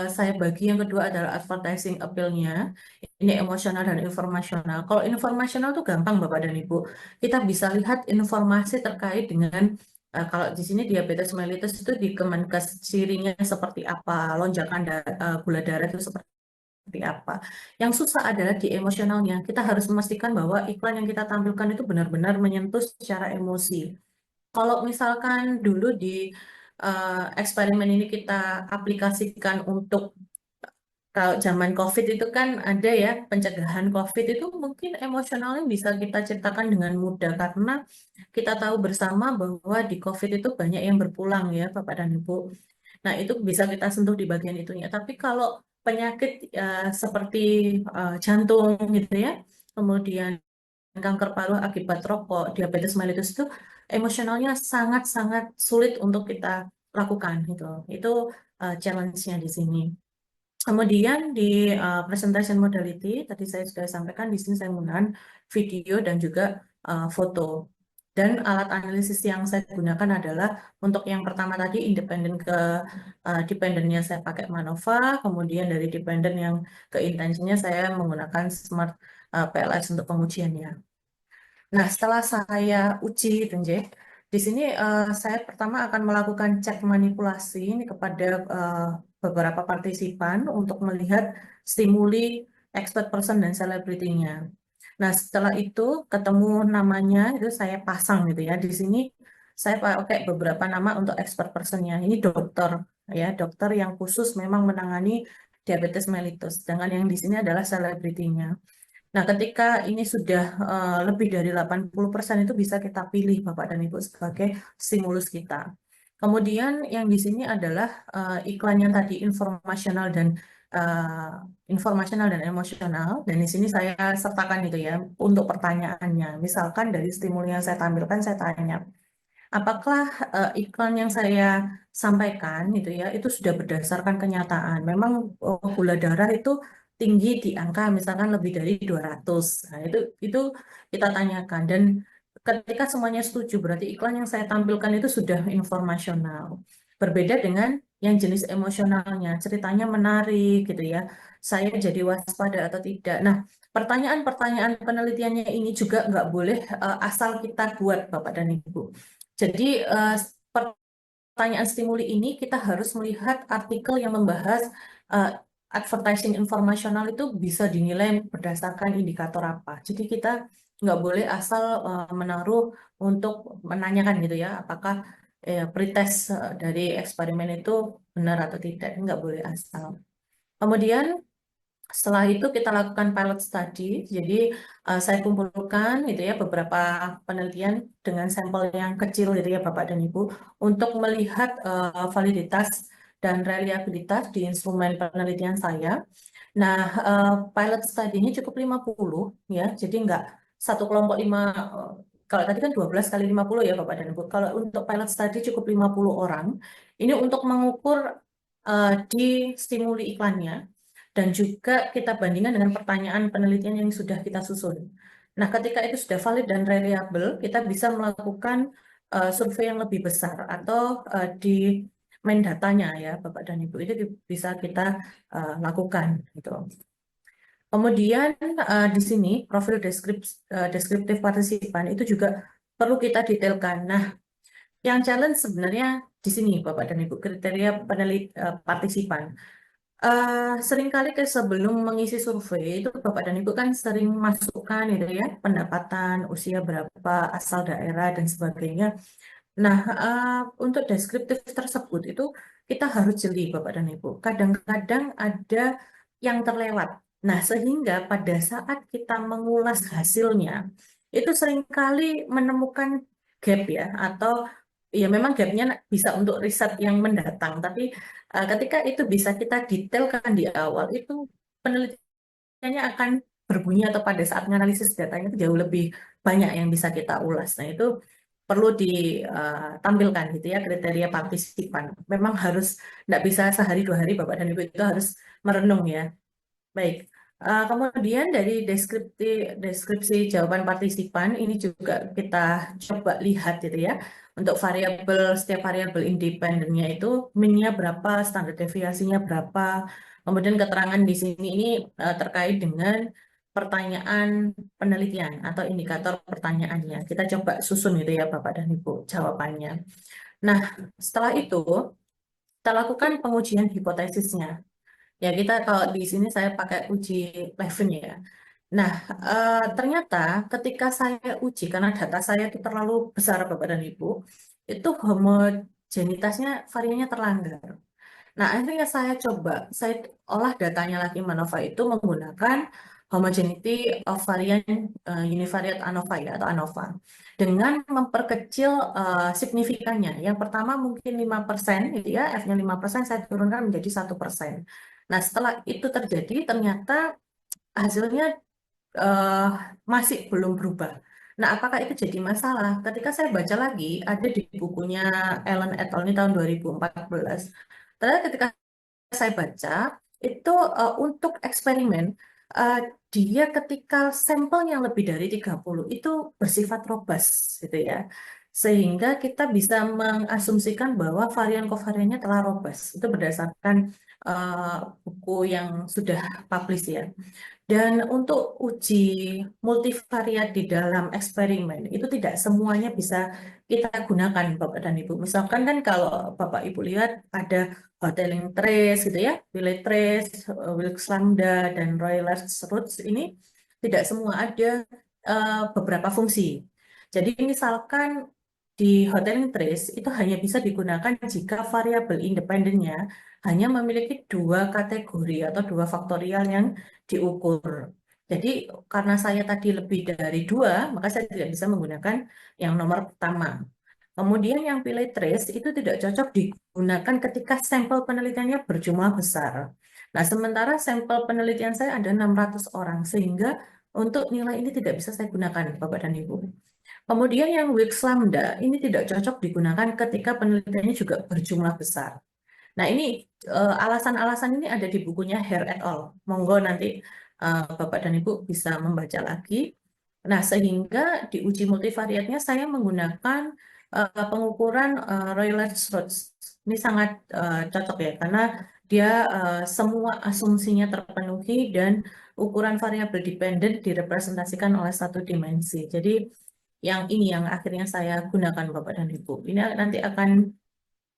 [SPEAKER 3] saya bagi yang kedua adalah advertising appeal-nya. Ini emosional dan informasional. Kalau informasional tuh gampang Bapak dan Ibu. Kita bisa lihat informasi terkait dengan kalau di sini diabetes mellitus itu di Kemenkes cirinya seperti apa, lonjakan gula darah itu seperti apa. Yang susah adalah di emosionalnya. Kita harus memastikan bahwa iklan yang kita tampilkan itu benar-benar menyentuh secara emosi. Kalau misalkan dulu di eksperimen ini kita aplikasikan untuk kalau zaman COVID itu kan ada ya pencegahan COVID itu mungkin emosionalnya bisa kita ceritakan dengan mudah karena kita tahu bersama bahwa di COVID itu banyak yang berpulang ya Bapak dan Ibu. Nah itu bisa kita sentuh di bagian itunya. Tapi kalau penyakit seperti jantung gitu ya, kemudian kanker paru akibat rokok, diabetes mellitus itu emosionalnya sangat-sangat sulit untuk kita lakukan gitu. Itu challenge-nya di sini. Kemudian di presentation modality, tadi saya sudah sampaikan, di sini saya menggunakan video dan juga foto. Dan alat analisis yang saya gunakan adalah untuk yang pertama tadi independen ke dependennya saya pakai MANOVA, kemudian dari dependen yang ke intensinya saya menggunakan Smart PLS untuk pengujiannya. Nah, setelah saya uji, di sini saya pertama akan melakukan cek manipulasi ini kepada beberapa partisipan untuk melihat stimuli expert person dan selebritinya. Nah, setelah itu ketemu namanya, itu saya pasang gitu ya. Di sini saya pakai beberapa nama untuk expert personnya. Ini dokter, ya, dokter yang khusus memang menangani diabetes mellitus. Sedangkan yang di sini adalah selebritinya. Nah, ketika ini sudah lebih dari 80% itu bisa kita pilih Bapak dan Ibu sebagai stimulus kita. Kemudian yang di sini adalah iklan yang tadi eh, informasional dan emosional. Dan di sini saya sertakan itu ya untuk pertanyaannya. Misalkan dari stimulus yang saya tampilkan, saya tanya, apakah iklan yang saya sampaikan itu ya itu sudah berdasarkan kenyataan? Memang gula darah itu tinggi di angka misalkan lebih dari 200. Nah, itu kita tanyakan dan ketika semuanya setuju berarti iklan yang saya tampilkan itu sudah informasional. Berbeda dengan yang jenis emosionalnya, ceritanya menarik gitu ya. Saya jadi waspada atau tidak. Nah, pertanyaan-pertanyaan penelitiannya ini juga nggak boleh asal kita buat Bapak dan Ibu. Jadi pertanyaan stimuli ini kita harus melihat artikel yang membahas eh, advertising informasional itu bisa dinilai berdasarkan indikator apa. Jadi kita nggak boleh asal menaruh untuk menanyakan gitu ya, apakah pretest dari eksperimen itu benar atau tidak. Nggak boleh asal. Kemudian setelah itu kita lakukan pilot study, jadi saya kumpulkan itu ya beberapa penelitian dengan sampel yang kecil gitu ya Bapak dan Ibu untuk melihat validitas dan reliabilitas di instrumen penelitian saya. Nah, pilot study-nya cukup 50 ya, jadi enggak satu kelompok 5, kalau tadi kan 12 kali 50 ya Bapak dan Ibu. Kalau untuk pilot study cukup 50 orang, ini untuk mengukur di stimuli iklannya dan juga kita bandingkan dengan pertanyaan penelitian yang sudah kita susun. Nah, ketika itu sudah valid dan reliable, kita bisa melakukan survei yang lebih besar atau di main datanya ya, Bapak dan Ibu, itu bisa kita lakukan gitu. Kemudian di sini profil deskriptif partisipan itu juga perlu kita detailkan. Nah, yang challenge sebenarnya di sini Bapak dan Ibu kriteria partisipan. Seringkali sebelum mengisi survei itu Bapak dan Ibu kan sering masukkan itu ya pendapatan, usia berapa, asal daerah dan sebagainya. Nah, untuk deskriptif tersebut itu kita harus jeli Bapak dan Ibu. Kadang-kadang ada yang terlewat. Nah, sehingga pada saat kita mengulas hasilnya itu seringkali menemukan gap ya atau ya memang gapnya bisa untuk riset yang mendatang, tapi ketika itu bisa kita detailkan di awal, itu penelitiannya akan berbunyi atau pada saat menganalisis datanya itu jauh lebih banyak yang bisa kita ulas. Nah, itu perlu ditampilkan gitu ya kriteria partisipan. Memang harus tidak bisa sehari 2 hari Bapak dan Ibu itu harus merenung ya. Baik. Kemudian dari deskripsi jawaban partisipan ini juga kita coba lihat gitu ya. Untuk setiap variabel independennya itu min-nya berapa, standar deviasinya berapa. Kemudian keterangan di sini ini terkait dengan pertanyaan penelitian atau indikator pertanyaannya. Kita coba susun gitu ya Bapak dan Ibu jawabannya. Nah, setelah itu kita lakukan pengujian hipotesisnya. Ya, kita kalau di sini saya pakai uji Levin ya. Nah, ternyata ketika saya uji, karena data saya itu terlalu besar Bapak dan Ibu, itu homogenitasnya variannya terlanggar. Nah, akhirnya saya olah datanya lagi MANOVA itu menggunakan homogeneity of variant univariate ANOVA ya, atau ANOVA. Dengan memperkecil signifikannya. Yang pertama mungkin 5%, gitu ya, F-nya 5%, saya turunkan menjadi 1%. Nah, setelah itu terjadi, ternyata hasilnya masih belum berubah. Nah, apakah itu jadi masalah? Ketika saya baca lagi, ada di bukunya Ellen et al. Ini tahun 2014. Ternyata ketika saya baca, itu untuk eksperimen, eh, dia ketika sampel yang lebih dari 30 itu bersifat robust, gitu ya. Sehingga kita bisa mengasumsikan bahwa varian kovariannya telah robust. Itu berdasarkan eh, buku yang sudah publish ya. Dan untuk uji multivariat di dalam eksperimen itu tidak semuanya bisa kita gunakan Bapak dan Ibu. Misalkan kan kalau Bapak Ibu lihat ada Hotelling trace gitu ya, Wiley trace, Wilks lambda dan Euler's roots ini tidak semua ada beberapa fungsi. Jadi misalkan di Hotelling trace itu hanya bisa digunakan jika variabel independennya hanya memiliki dua kategori atau dua faktorial yang diukur. Jadi karena saya tadi lebih dari dua, maka saya tidak bisa menggunakan yang nomor pertama. Kemudian yang pilih trace itu tidak cocok digunakan ketika sampel penelitiannya berjumlah besar. Nah, sementara sampel penelitian saya ada 600 orang, sehingga untuk nilai ini tidak bisa saya gunakan, Bapak dan Ibu. Kemudian yang Wilks lambda ini tidak cocok digunakan ketika penelitiannya juga berjumlah besar. Nah, ini alasan-alasan ini ada di bukunya Hare et al. Monggo nanti Bapak dan Ibu bisa membaca lagi. Nah, sehingga di uji multivariatnya saya menggunakan pengukuran Rayleigh-Strauss. Ini sangat cocok ya, karena dia semua asumsinya terpenuhi dan ukuran variabel dependen direpresentasikan oleh satu dimensi. Jadi, yang ini yang akhirnya saya gunakan Bapak dan Ibu. Ini nanti akan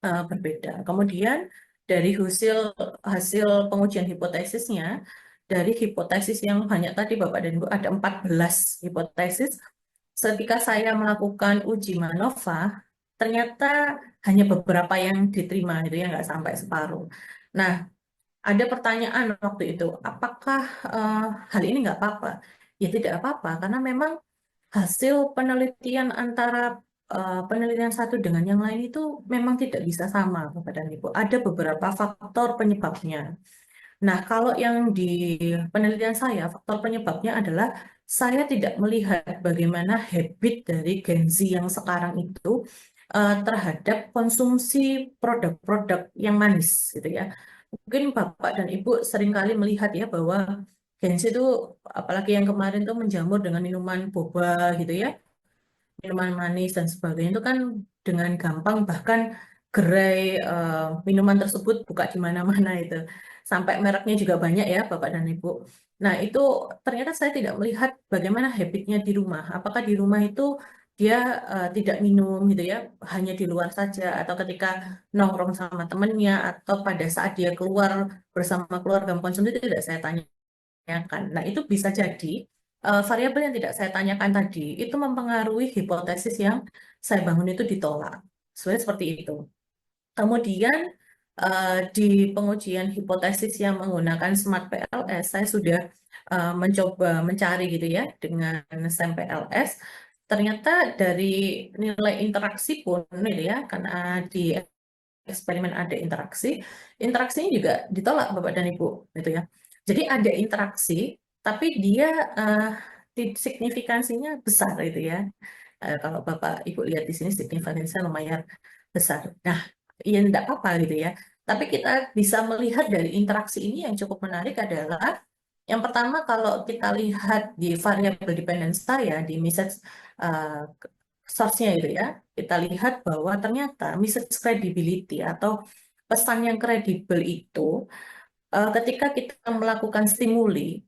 [SPEAKER 3] berbeda. Kemudian dari hasil hasil pengujian hipotesisnya, dari hipotesis yang banyak tadi Bapak dan Ibu ada 14 hipotesis. Ketika saya melakukan uji MANOVA, ternyata hanya beberapa yang diterima gitu ya, nggak sampai separuh. Nah, ada pertanyaan waktu itu, apakah hal ini nggak apa-apa? Ya tidak apa-apa, karena memang hasil penelitian antara penelitian satu dengan yang lain itu memang tidak bisa sama, Bapak dan Ibu. Ada beberapa faktor penyebabnya. Nah, kalau yang di penelitian saya, faktor penyebabnya adalah saya tidak melihat bagaimana habit dari Gen Z yang sekarang itu terhadap konsumsi produk-produk yang manis, gitu ya. Mungkin Bapak dan Ibu seringkali melihat ya bahwa Gen Z itu, apalagi yang kemarin tuh menjamur dengan minuman boba gitu ya, minuman manis dan sebagainya itu kan dengan gampang, bahkan gerai minuman tersebut buka di mana-mana itu. Sampai mereknya juga banyak ya Bapak dan Ibu. Nah, itu ternyata saya tidak melihat bagaimana habitnya di rumah. Apakah di rumah itu dia tidak minum gitu ya, hanya di luar saja, atau ketika nongkrong sama temennya, atau pada saat dia keluar bersama keluarga mengkonsumsi, itu tidak saya tanyakan. Nah, itu bisa jadi variabel yang tidak saya tanyakan tadi itu mempengaruhi hipotesis yang saya bangun itu ditolak. Sebenarnya seperti itu. Kemudian di pengujian hipotesis yang menggunakan Smart PLS, saya sudah mencoba mencari gitu ya dengan SAM PLS. Ternyata dari nilai interaksi pun gitu ya, karena di eksperimen ada interaksi, interaksinya juga ditolak Bapak dan Ibu gitu ya. Jadi ada interaksi, tapi dia signifikansinya besar gitu ya. Kalau Bapak Ibu lihat di sini signifikansinya lumayan besar. Nah, ya enggak apa-apa gitu ya. Tapi kita bisa melihat dari interaksi ini yang cukup menarik adalah yang pertama kalau kita lihat di variabel dependence saya di message uh, source-nya itu ya, kita lihat bahwa ternyata message credibility atau pesan yang kredibel itu ketika kita melakukan stimuli,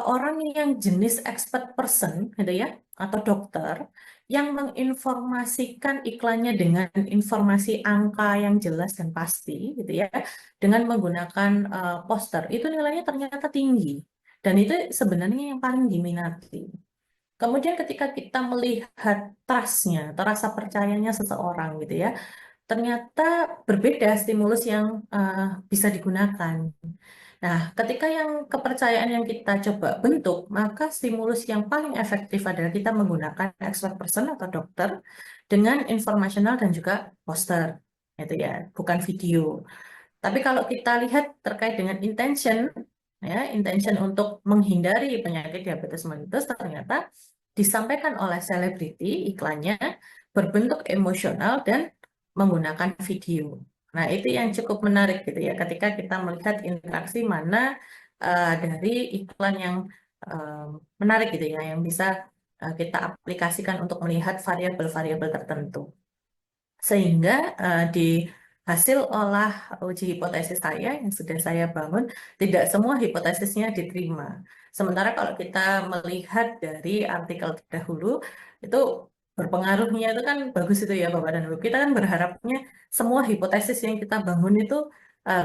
[SPEAKER 3] orang yang jenis expert person gitu ya, atau dokter yang menginformasikan iklannya dengan informasi angka yang jelas dan pasti gitu ya, dengan menggunakan poster, itu nilainya ternyata tinggi. Dan itu sebenarnya yang paling diminati. Kemudian ketika kita melihat trust-nya, atau rasa percayanya seseorang gitu ya, ternyata berbeda stimulus yang bisa digunakan. Nah, ketika yang kepercayaan yang kita coba bentuk, maka stimulus yang paling efektif adalah kita menggunakan expert person atau dokter dengan informasional dan juga poster, gitu ya, bukan video. Tapi kalau kita lihat terkait dengan intention, ya, intention untuk menghindari penyakit diabetes mellitus, ternyata disampaikan oleh selebriti iklannya berbentuk emosional dan menggunakan video. Nah, itu yang cukup menarik gitu ya, ketika kita melihat interaksi mana dari iklan yang menarik gitu ya, yang bisa kita aplikasikan untuk melihat variabel-variabel tertentu. Sehingga di hasil olah uji hipotesis saya yang sudah saya bangun, tidak semua hipotesisnya diterima. Sementara kalau kita melihat dari artikel terdahulu, itu berpengaruhnya itu kan bagus itu ya Bapak dan Ibu. Kita kan berharapnya semua hipotesis yang kita bangun itu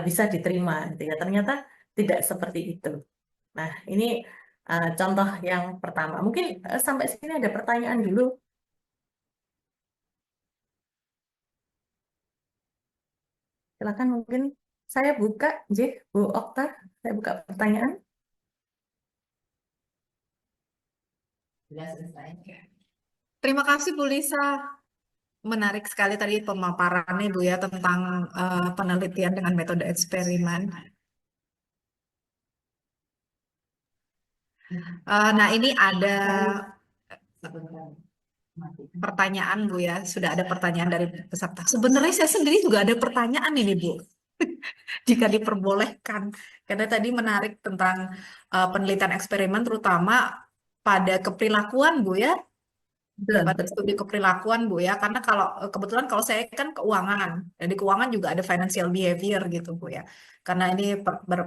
[SPEAKER 3] bisa diterima. Gitu ya. Ternyata tidak seperti itu. Nah, ini contoh yang pertama. Mungkin sampai sini ada pertanyaan dulu. Silakan mungkin saya buka, J, Bu Okta, saya buka pertanyaan.
[SPEAKER 2] Sudah selesai.
[SPEAKER 1] Terima kasih Bu Lisa. Menarik sekali tadi pemaparannya Bu ya tentang penelitian dengan metode eksperimen. Nah ini ada
[SPEAKER 2] Sebentar. Matikan.
[SPEAKER 1] pertanyaan Bu ya, sudah ada pertanyaan dari peserta. Sebenarnya saya sendiri juga ada pertanyaan ini Bu, jika diperbolehkan. Karena tadi menarik tentang penelitian eksperimen terutama pada keperilakuan Bu ya.
[SPEAKER 3] Betul,
[SPEAKER 1] Pada
[SPEAKER 3] betul.
[SPEAKER 1] studi keperilakuan Bu ya, karena kalau kebetulan kalau saya kan keuangan, dan di keuangan juga ada financial behavior gitu Bu ya, karena ini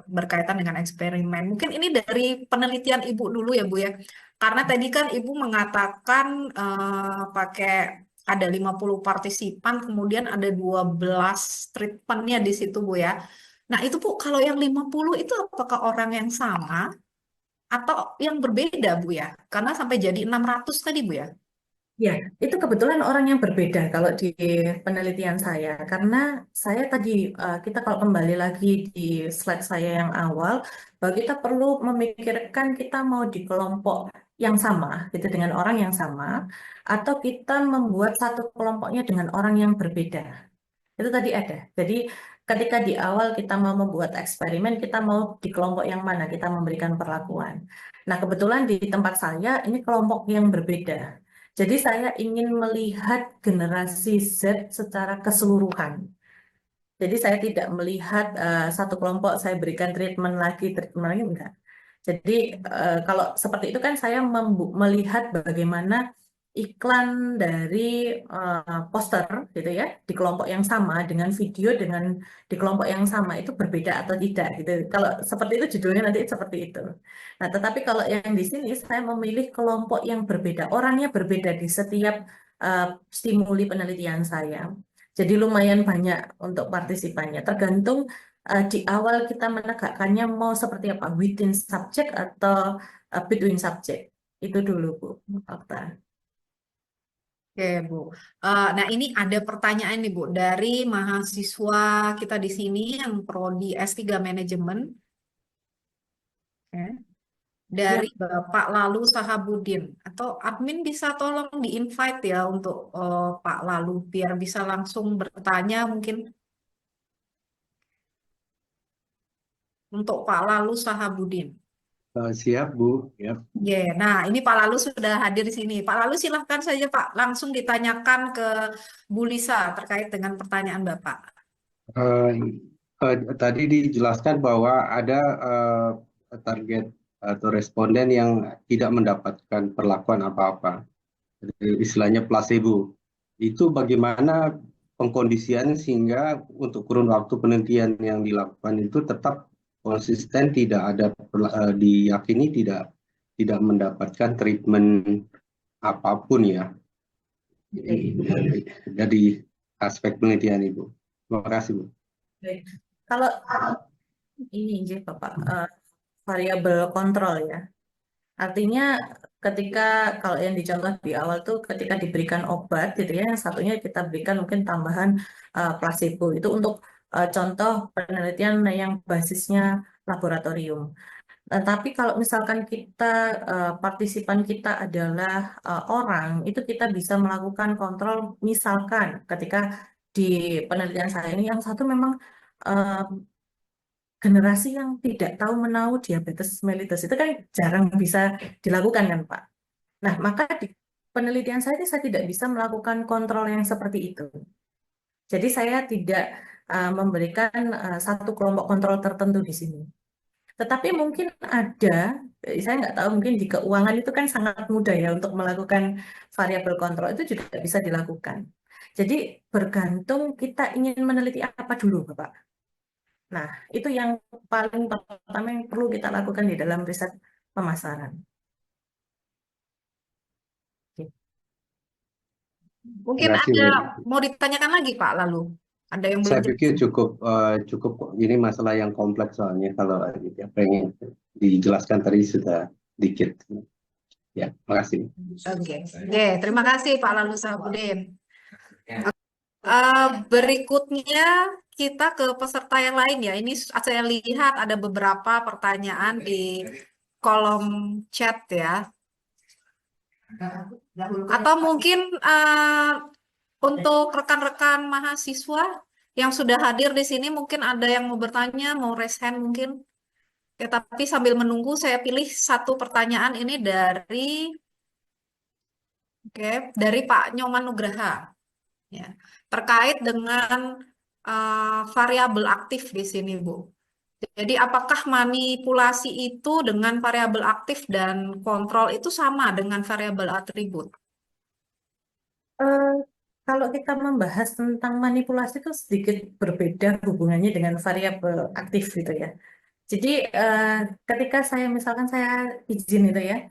[SPEAKER 1] berkaitan dengan eksperimen. Mungkin ini dari penelitian Ibu dulu ya Bu ya, karena tadi kan Ibu mengatakan pakai ada 50 partisipan, kemudian ada 12 treatmentnya di situ Bu ya. Nah itu Bu, kalau yang 50 itu apakah orang yang sama atau yang berbeda Bu ya? Karena sampai jadi 600 tadi Bu ya?
[SPEAKER 3] Ya, itu kebetulan orang yang berbeda kalau di penelitian saya. Karena saya tadi, kita kalau kembali lagi di slide saya yang awal, bahwa kita perlu memikirkan kita mau di kelompok yang sama, gitu, dengan orang yang sama, atau kita membuat satu kelompoknya dengan orang yang berbeda. Itu tadi ada. Jadi ketika di awal kita mau membuat eksperimen, kita mau di kelompok yang mana kita memberikan perlakuan. Nah, kebetulan di tempat saya ini kelompok yang berbeda. Jadi saya ingin melihat generasi Z secara keseluruhan. Jadi saya tidak melihat satu kelompok saya berikan treatment lagi enggak. Jadi kalau seperti itu kan saya melihat bagaimana iklan dari poster gitu ya di kelompok yang sama dengan video dengan di kelompok yang sama itu berbeda atau tidak gitu. Kalau seperti itu judulnya nanti seperti itu. Nah, tetapi kalau yang di sini saya memilih kelompok yang berbeda, orangnya berbeda di setiap eh, stimuli penelitian saya. Jadi lumayan banyak untuk partisipannya. Tergantung di awal kita menegakkannya mau seperti apa, within subject atau between subject. Itu dulu, Bu Okta.
[SPEAKER 1] Oke, Bu. Nah, ini ada pertanyaan nih, Bu, dari mahasiswa kita di sini yang prodi S3 Manajemen, ya,
[SPEAKER 3] Ya,
[SPEAKER 1] dari Bapak Lalu Sahabudin. Atau admin bisa tolong di-invite ya untuk Pak Lalu, biar bisa langsung bertanya mungkin untuk Pak Lalu Sahabudin.
[SPEAKER 4] Siap, Bu. Ya.
[SPEAKER 1] Nah ini Pak Lalu sudah hadir di sini. Pak Lalu silahkan saja Pak, langsung ditanyakan ke Bu Lisa terkait dengan pertanyaan Bapak.
[SPEAKER 4] Eh, Tadi dijelaskan bahwa ada target atau responden yang tidak mendapatkan perlakuan apa-apa, istilahnya placebo. Itu bagaimana pengkondisian sehingga untuk kurun waktu penelitian yang dilakukan itu tetap konsisten, tidak ada diyakini tidak mendapatkan treatment apapun ya. Dari aspek penelitian Ibu. Terima kasih, Bu.
[SPEAKER 3] baik. Kalau ini aja Bapak, variabel kontrol ya. Artinya ketika kalau yang dicontoh di awal tuh ketika diberikan obat gitu ya, yang satunya kita berikan mungkin tambahan placebo. Itu untuk contoh penelitian yang basisnya laboratorium. Nah, tapi kalau misalkan kita partisipan kita adalah orang, itu kita bisa melakukan kontrol misalkan ketika di penelitian saya ini yang satu memang eh, generasi yang tidak tahu menahu diabetes mellitus itu kan jarang bisa dilakukan kan Pak. Nah, maka di penelitian saya tidak bisa melakukan kontrol yang seperti itu. Jadi saya tidak memberikan satu kelompok kontrol tertentu di sini. Tetapi mungkin ada, saya nggak tahu, mungkin di keuangan itu kan sangat mudah ya untuk melakukan variabel kontrol, itu juga bisa dilakukan. Jadi bergantung kita ingin meneliti apa dulu, Bapak. Nah, itu yang paling pertama yang perlu kita lakukan di dalam riset pemasaran. Oke.
[SPEAKER 1] Mungkin
[SPEAKER 4] Terima kasih,
[SPEAKER 1] ada
[SPEAKER 4] Bu.
[SPEAKER 1] mau ditanyakan lagi, Pak, lalu. Ada yang belum
[SPEAKER 4] Saya
[SPEAKER 1] jelas?
[SPEAKER 4] pikir cukup kok. Ini masalah yang kompleks soalnya kalau pengen dijelaskan tadi sudah dikit. Ya, makasih.
[SPEAKER 1] Oke, Oke, terima kasih Pak Lalu Sahabudin. Berikutnya kita ke peserta yang lain ya. Ini saya lihat ada beberapa pertanyaan di kolom chat ya. Atau mungkin untuk rekan-rekan mahasiswa yang sudah hadir di sini mungkin ada yang mau bertanya, mau raise hand mungkin. Ya, tapi sambil menunggu saya pilih satu pertanyaan ini dari Pak Nyoman Nugraha ya, terkait dengan variabel aktif di sini, Bu. Jadi apakah manipulasi itu dengan variabel aktif dan kontrol itu sama dengan variabel atribut?
[SPEAKER 3] Eh, Kalau kita membahas tentang manipulasi itu sedikit berbeda hubungannya dengan variabel aktif gitu ya. Jadi ketika saya misalkan saya izin itu ya,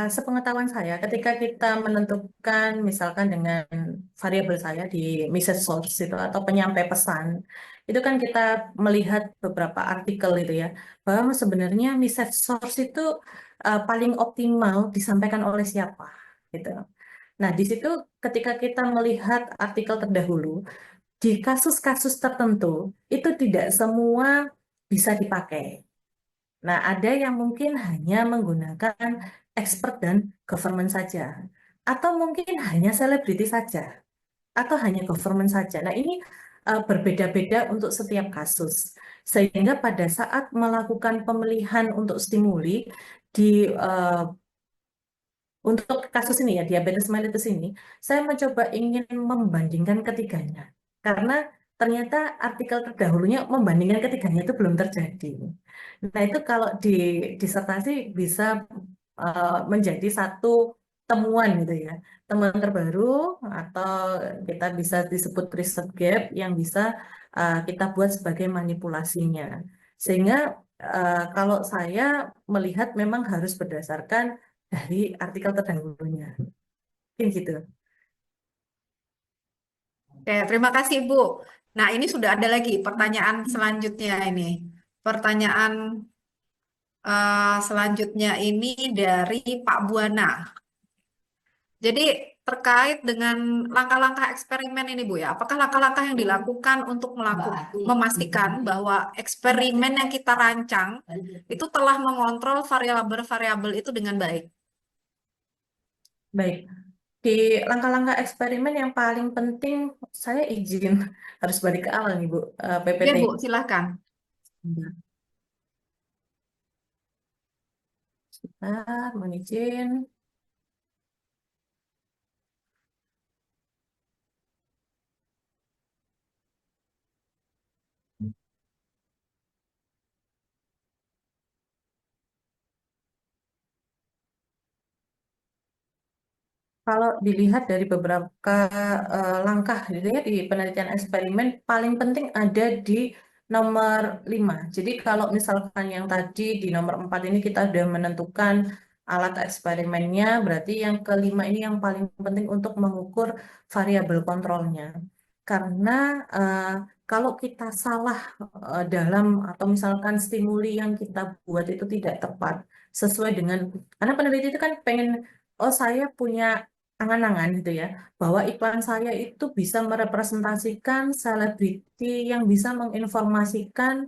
[SPEAKER 3] sepengetahuan saya ketika kita menentukan misalkan dengan variabel saya di message source itu atau penyampai pesan, itu kan kita melihat beberapa artikel itu ya, bahwa sebenarnya message source itu paling optimal disampaikan oleh siapa gitu. Nah, di situ ketika kita melihat artikel terdahulu, di kasus-kasus tertentu itu tidak semua bisa dipakai. Nah, ada yang mungkin hanya menggunakan expert dan government saja, atau mungkin hanya selebriti saja, atau hanya government saja. Nah, ini berbeda-beda untuk setiap kasus. Sehingga pada saat melakukan pemilihan untuk stimuli di untuk kasus ini ya, diabetes mellitus ini, saya mencoba ingin membandingkan ketiganya. Karena ternyata artikel terdahulunya membandingkan ketiganya itu belum terjadi. Nah, itu kalau di disertasi bisa menjadi satu temuan gitu ya. Temuan terbaru atau kita bisa disebut riset gap yang bisa kita buat sebagai manipulasinya. Sehingga kalau saya melihat memang harus berdasarkan dari artikel terdahulunya. Mungkin gitu.
[SPEAKER 1] Oke, terima kasih, Bu. Nah, ini sudah ada lagi pertanyaan selanjutnya ini. Pertanyaan selanjutnya ini dari Pak Buana. Jadi terkait dengan langkah-langkah eksperimen ini, Bu ya, apakah langkah-langkah yang dilakukan untuk memastikan bahwa eksperimen yang kita rancang itu telah mengontrol variabel-variabel itu dengan baik?
[SPEAKER 3] Baik. Di langkah-langkah eksperimen yang paling penting, saya izin harus balik ke awal nih, Bu.
[SPEAKER 1] Ya,
[SPEAKER 3] PPT.
[SPEAKER 1] Bu, silakan.
[SPEAKER 3] Sebentar, mohon izin. Kalau dilihat dari beberapa langkah gitu ya di penelitian eksperimen, paling penting ada di nomor 5. Jadi kalau misalkan yang tadi di nomor 4 ini kita sudah menentukan alat eksperimennya, berarti yang kelima ini yang paling penting untuk mengukur variabel kontrolnya. Karena kalau kita salah dalam atau misalkan stimuli yang kita buat itu tidak tepat sesuai dengan, karena peneliti itu kan pengen, oh saya punya angan-angan gitu ya, bahwa iklan saya itu bisa merepresentasikan selebriti yang bisa menginformasikan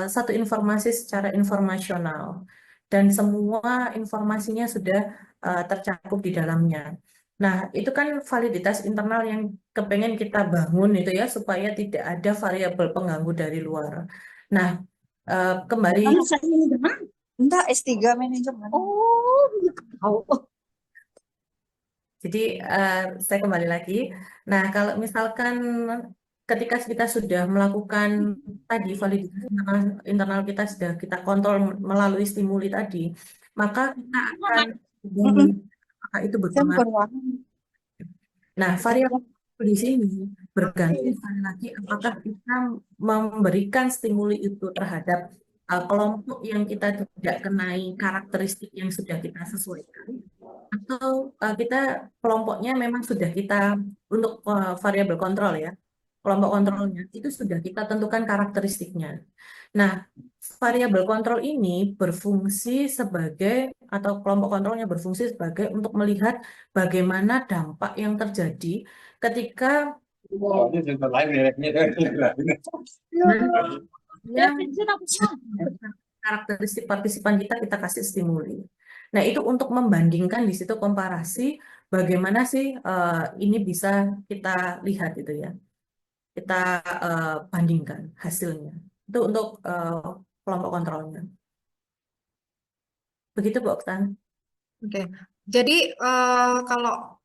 [SPEAKER 3] satu informasi secara informasional dan semua informasinya sudah tercakup di dalamnya. Nah, itu kan validitas internal yang kepengen kita bangun itu ya supaya tidak ada variabel pengganggu dari luar. Nah, kembali
[SPEAKER 5] Saya manajemen, enggak S3 manajemen. Oh, tahu.
[SPEAKER 3] Jadi saya kembali lagi. Nah, kalau misalkan ketika kita sudah melakukan tadi validasi internal kita sudah kita kontrol melalui stimuli tadi, maka kita akan
[SPEAKER 1] Mm-mm.
[SPEAKER 3] apakah itu berpengaruh. Nah, variabel di sini bergantung sekali lagi apakah kita memberikan stimuli itu terhadap kelompok yang kita tidak kenai karakteristik yang sudah kita sesuaikan, atau kita kelompoknya memang sudah kita untuk variabel kontrol ya, kelompok kontrolnya itu sudah kita tentukan karakteristiknya. Nah, variabel kontrol ini berfungsi sebagai atau kelompok kontrolnya berfungsi sebagai untuk melihat bagaimana dampak yang terjadi ketika yang karakteristik partisipan kita kasih stimuli. Nah, itu untuk membandingkan di situ komparasi bagaimana sih ini bisa kita lihat itu ya. Kita bandingkan hasilnya. Itu untuk kelompok kontrolnya. Begitu, Bu Oktan.
[SPEAKER 1] Oke. Jadi kalau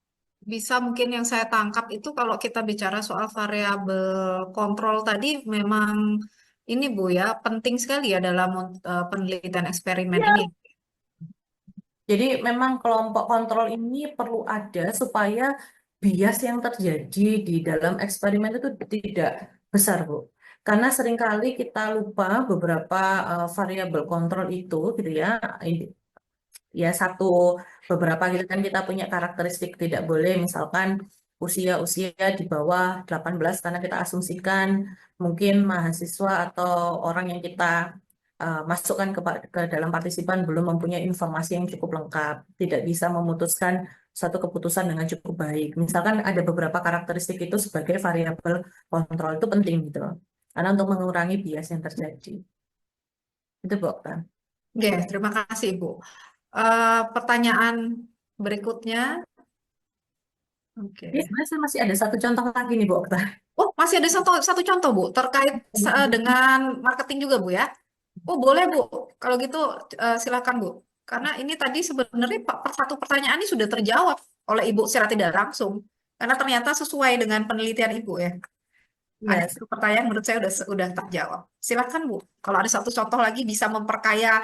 [SPEAKER 1] bisa mungkin yang saya tangkap itu kalau kita bicara soal variabel kontrol tadi memang ini Bu ya penting sekali ya dalam penelitian eksperimen ini.
[SPEAKER 3] Jadi memang kelompok kontrol ini perlu ada supaya bias yang terjadi di dalam eksperimen itu tidak besar, Bu. Karena seringkali kita lupa beberapa variabel kontrol itu gitu ya. Ya beberapa gitu kan kita punya karakteristik tidak boleh misalkan usia di bawah 18 karena kita asumsikan mungkin mahasiswa atau orang yang kita masukkan ke dalam partisipan belum mempunyai informasi yang cukup lengkap, tidak bisa memutuskan suatu keputusan dengan cukup baik. Misalkan ada beberapa karakteristik itu sebagai variabel kontrol itu penting gitu loh. Karena untuk mengurangi bias yang terjadi. Itu Bu Okta.
[SPEAKER 1] Oke, terima kasih Bu. Pertanyaan berikutnya. Oke.
[SPEAKER 3] Ini sebenarnya saya masih ada satu contoh lagi nih Bu Okta.
[SPEAKER 1] Oh, masih ada satu contoh Bu terkait dengan marketing juga Bu ya. Oh, boleh Bu. Kalau gitu silakan Bu. Karena ini tadi sebenarnya satu pertanyaan ini sudah terjawab oleh Ibu secara tidak langsung. Karena ternyata sesuai dengan penelitian Ibu ya. Ada
[SPEAKER 3] Yes.
[SPEAKER 1] satu pertanyaan menurut saya sudah terjawab. Silakan Bu. Kalau ada satu contoh lagi bisa memperkaya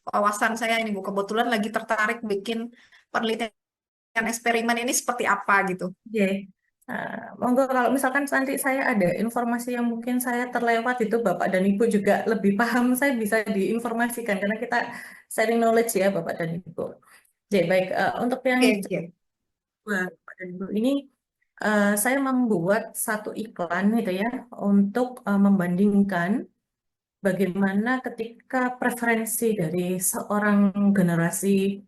[SPEAKER 1] wawasan saya ini Bu. Kebetulan lagi tertarik bikin penelitian eksperimen ini seperti apa gitu.
[SPEAKER 3] Oke. Monggo kalau misalkan nanti saya ada informasi yang mungkin saya terlewat itu Bapak dan Ibu juga lebih paham, saya bisa diinformasikan karena kita sharing knowledge ya Bapak dan Ibu. Jadi baik, untuk yang
[SPEAKER 1] Oke, oke.
[SPEAKER 3] kedua Bapak dan Ibu ini saya membuat satu iklan gitu ya untuk membandingkan bagaimana ketika preferensi dari seorang generasi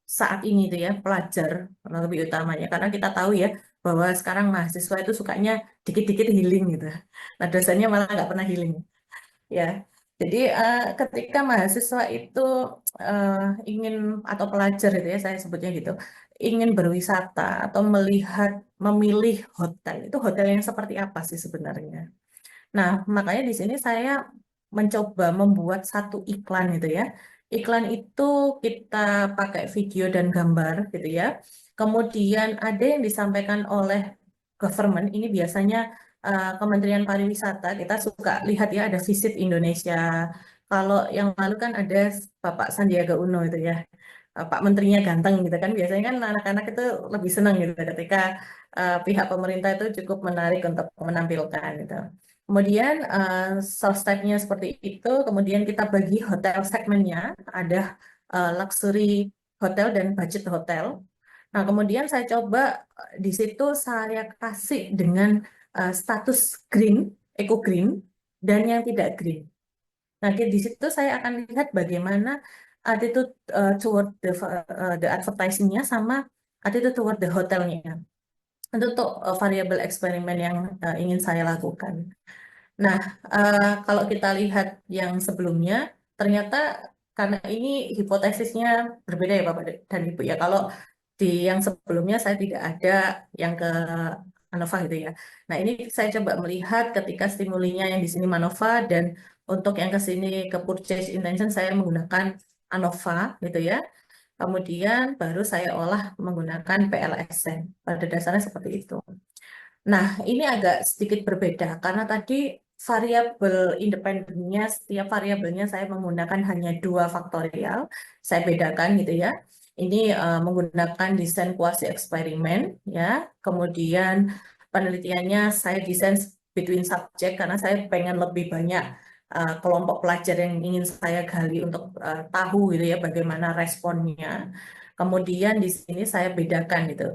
[SPEAKER 3] saat ini itu ya pelajar lebih utamanya karena kita tahu ya bahwa sekarang mahasiswa itu sukanya dikit-dikit healing gitu. Nah dosennya malah nggak pernah healing ya. Jadi ketika mahasiswa itu eh, ingin atau pelajar itu ya saya sebutnya gitu ingin berwisata atau memilih hotel itu hotel yang seperti apa sih sebenarnya? Nah, makanya di sini saya mencoba membuat satu iklan gitu ya. Iklan itu kita pakai video dan gambar gitu ya. Kemudian ada yang disampaikan oleh government, ini biasanya Kementerian Pariwisata, kita suka lihat ya ada Visit Indonesia. Kalau yang lalu kan ada Bapak Sandiaga Uno itu ya. Pak Menterinya ganteng gitu kan. Biasanya kan anak-anak itu lebih senang gitu ketika pihak pemerintah itu cukup menarik untuk menampilkan gitu. Kemudian source type-nya seperti itu. Kemudian kita bagi hotel segmennya. Ada luxury hotel dan budget hotel. Nah, kemudian saya coba di situ saya kasih dengan status green, eco green, dan yang tidak green. Nah, di situ saya akan lihat bagaimana attitude toward the advertising-nya sama attitude toward the hotelnya. Itu untuk variabel eksperimen yang ingin saya lakukan. Nah, kalau kita lihat yang sebelumnya, ternyata karena ini hipotesisnya berbeda ya Bapak dan Ibu ya. Kalau di yang sebelumnya saya tidak ada yang ke ANOVA gitu ya. Nah, ini saya coba melihat ketika stimulinya yang di sini MANOVA dan untuk yang ke sini ke purchase intention saya menggunakan ANOVA gitu ya. Kemudian baru saya olah menggunakan PLSN. Pada dasarnya seperti itu. Nah, ini agak sedikit berbeda karena tadi variabel independennya, setiap variabelnya saya menggunakan hanya 2 faktorial. Saya bedakan gitu ya. Ini menggunakan desain kuasi eksperimen ya. Kemudian penelitiannya saya desain between subject karena saya pengen lebih banyak kelompok pelajar yang ingin saya gali untuk tahu gitu ya bagaimana responnya. Kemudian di sini saya bedakan gitu.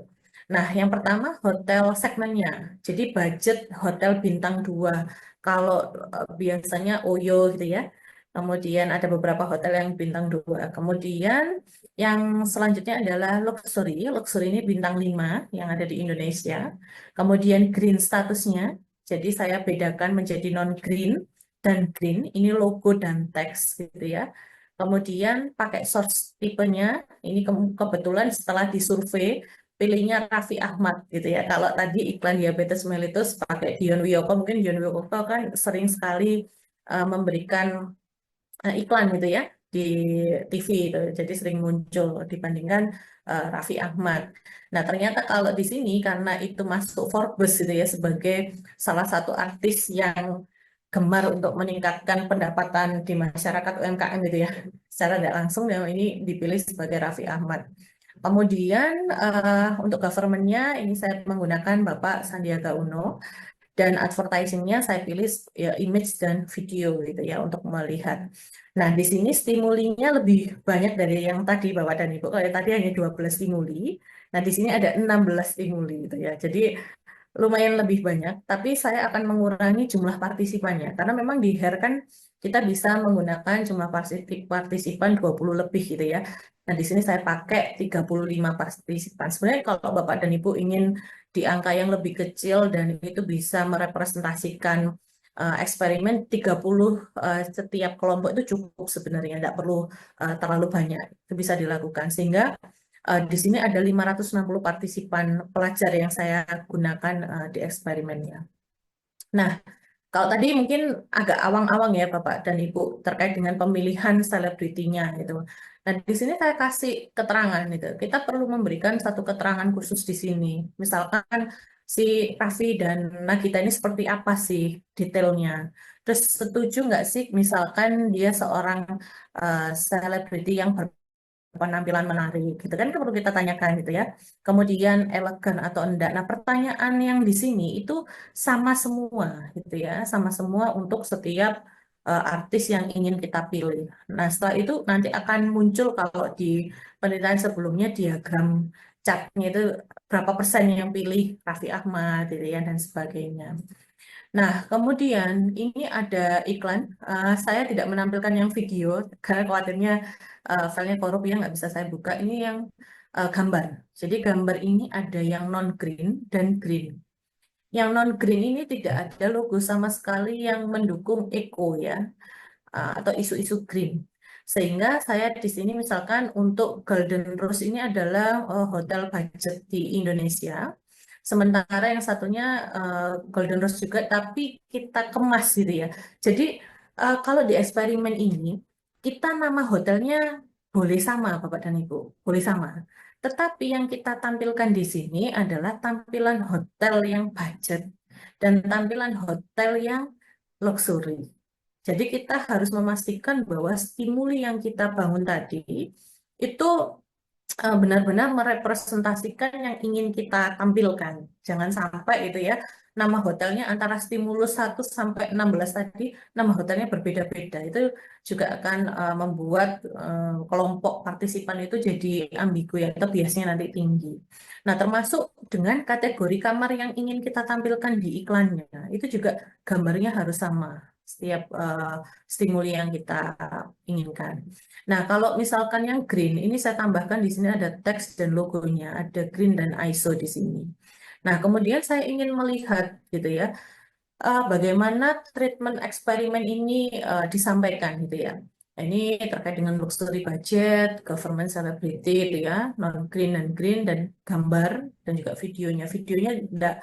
[SPEAKER 3] Nah, yang pertama hotel segmennya. Jadi budget hotel bintang 2. Kalau biasanya Oyo gitu ya. Kemudian ada beberapa hotel yang bintang 2. Kemudian yang selanjutnya adalah luxury. Luxury ini bintang 5 yang ada di Indonesia. Kemudian green statusnya. Jadi saya bedakan menjadi non-green dan green. Ini logo dan teks gitu ya. Kemudian pakai source tipenya. Ini kebetulan setelah disurvei pilihnya Raffi Ahmad gitu ya. Kalau tadi iklan diabetes mellitus pakai Dion Wiyoko, mungkin Dion Wiyoko kan sering sekali memberikan iklan gitu ya di TV itu. Jadi sering muncul dibandingkan Raffi Ahmad. Nah, ternyata kalau di sini karena itu masuk Forbes gitu ya sebagai salah satu artis yang gemar untuk meningkatkan pendapatan di masyarakat UMKM gitu ya. Secara tidak langsung ya ini dipilih sebagai Raffi Ahmad. Kemudian untuk government-nya ini saya menggunakan Bapak Sandiaga Uno dan advertising-nya saya pilih ya, image dan video gitu ya untuk melihat. Nah, di sini stimulinya lebih banyak dari yang tadi Bapak dan Ibu. Kalau tadi hanya 12 stimuli. Nah, di sini ada 16 stimuli gitu ya. Jadi lumayan lebih banyak, tapi saya akan mengurangi jumlah partisipannya karena memang di HER kan kita bisa menggunakan jumlah partisipan 20 lebih gitu ya. Nah, di sini saya pakai 35 partisipan. Sebenarnya kalau Bapak dan Ibu ingin di angka yang lebih kecil dan itu bisa merepresentasikan eksperimen 30 setiap kelompok itu cukup sebenarnya, tidak perlu terlalu banyak. Itu bisa dilakukan sehingga di sini ada 560 partisipan pelajar yang saya gunakan di eksperimennya. Nah, kalau tadi mungkin agak awang-awang ya Bapak dan Ibu terkait dengan pemilihan selebritinya gitu. Nah, di sini saya kasih keterangan gitu. Kita perlu memberikan satu keterangan khusus di sini. Misalkan si Raffi dan Nagita ini seperti apa sih detailnya. Terus setuju nggak sih misalkan dia seorang selebriti yang penampilan menarik gitu kan perlu kita tanyakan gitu ya. Kemudian elegan atau enggak. Nah, pertanyaan yang di sini itu sama semua gitu ya, sama semua untuk setiap artis yang ingin kita pilih. Nah, setelah itu nanti akan muncul kalau di penelitian sebelumnya diagram chartnya itu berapa persen yang pilih Raffi Ahmad gitu ya dan sebagainya. Nah, kemudian ini ada iklan. Saya tidak menampilkan yang video karena khawatirnya filenya korup ya nggak bisa saya buka. Ini yang gambar. Jadi gambar ini ada yang non green dan green. Yang non green ini tidak ada logo sama sekali yang mendukung eco ya atau isu-isu green. Sehingga saya di sini misalkan untuk Golden Rose ini adalah hotel budget di Indonesia. Sementara yang satunya Golden Rose juga, tapi kita kemas gitu ya. Jadi kalau di eksperimen ini, kita nama hotelnya boleh sama Bapak dan Ibu, boleh sama. Tetapi yang kita tampilkan di sini adalah tampilan hotel yang budget dan tampilan hotel yang luxury. Jadi kita harus memastikan bahwa stimuli yang kita bangun tadi itu benar-benar merepresentasikan yang ingin kita tampilkan. Jangan sampai itu ya, nama hotelnya antara stimulus 1 sampai 16 tadi, nama hotelnya berbeda-beda. Itu juga akan membuat kelompok partisipan itu jadi ambigu ya, atau biasanya nanti tinggi. Nah, termasuk dengan kategori kamar yang ingin kita tampilkan di iklannya, itu juga gambarnya harus sama setiap stimuli yang kita inginkan. Nah, kalau misalkan yang green, ini saya tambahkan di sini ada teks dan logonya, ada green dan ISO di sini. Nah, kemudian saya ingin melihat gitu ya, bagaimana treatment eksperimen ini disampaikan gitu ya. Ini terkait dengan luxury budget, government celebrity gitu ya, non green dan green dan gambar dan juga videonya. Videonya tidak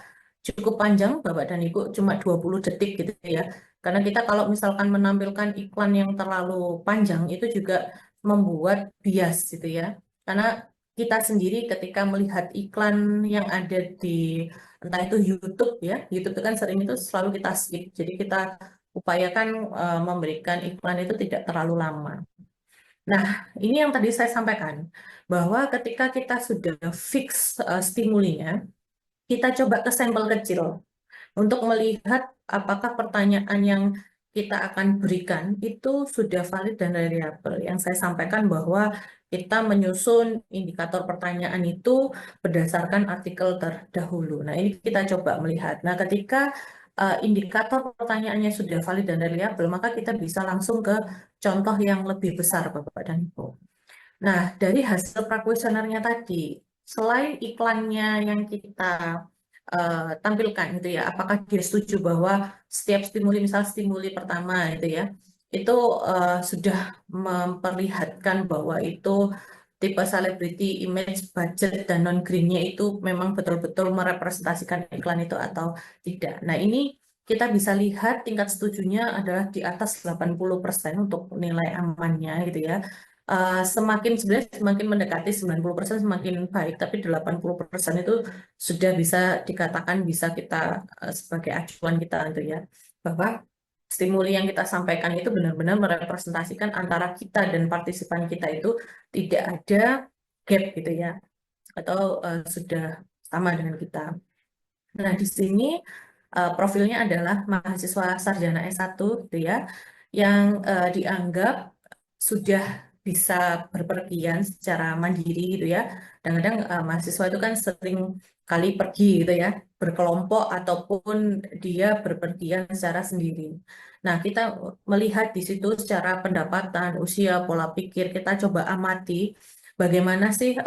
[SPEAKER 3] cukup panjang Bapak dan Ibu, cuma 20 detik gitu ya. Karena kita kalau misalkan menampilkan iklan yang terlalu panjang itu juga membuat bias gitu ya. Karena kita sendiri ketika melihat iklan yang ada di entah itu YouTube ya, YouTube itu kan sering itu selalu kita skip. Jadi kita upayakan memberikan iklan itu tidak terlalu lama. Nah, ini yang tadi saya sampaikan bahwa ketika kita sudah fix stimulinya, kita coba ke sampel kecil untuk melihat apakah pertanyaan yang kita akan berikan itu sudah valid dan reliable. Yang saya sampaikan bahwa kita menyusun indikator pertanyaan itu berdasarkan artikel terdahulu. Nah, ini kita coba melihat. Nah, ketika indikator pertanyaannya sudah valid dan reliable, maka kita bisa langsung ke contoh yang lebih besar, Bapak dan Ibu. Nah, dari hasil prakuesionernya tadi, selain iklannya yang kita tampilkan gitu ya, apakah dia setuju bahwa setiap stimuli, misal stimuli pertama itu ya, itu sudah memperlihatkan bahwa itu tipe selebriti, image, budget, dan non-greennya itu memang betul-betul merepresentasikan iklan itu atau tidak. Nah, ini kita bisa lihat tingkat setujunya adalah di atas 80% untuk nilai amannya gitu ya. Semakin sebenarnya semakin mendekati 90% semakin baik, tapi 80% itu sudah bisa dikatakan bisa kita sebagai acuan kita gitu ya, bahwa stimuli yang kita sampaikan itu benar-benar merepresentasikan antara kita dan partisipan kita itu tidak ada gap gitu ya, atau sudah sama dengan kita. Nah, di sini profilnya adalah mahasiswa sarjana S1 gitu ya, yang dianggap sudah bisa berpergian secara mandiri gitu ya. Kadang-kadang mahasiswa itu kan sering kali pergi gitu ya, berkelompok ataupun dia berpergian secara sendiri. Nah, kita melihat di situ secara pendapatan, usia, pola pikir, kita coba amati bagaimana sih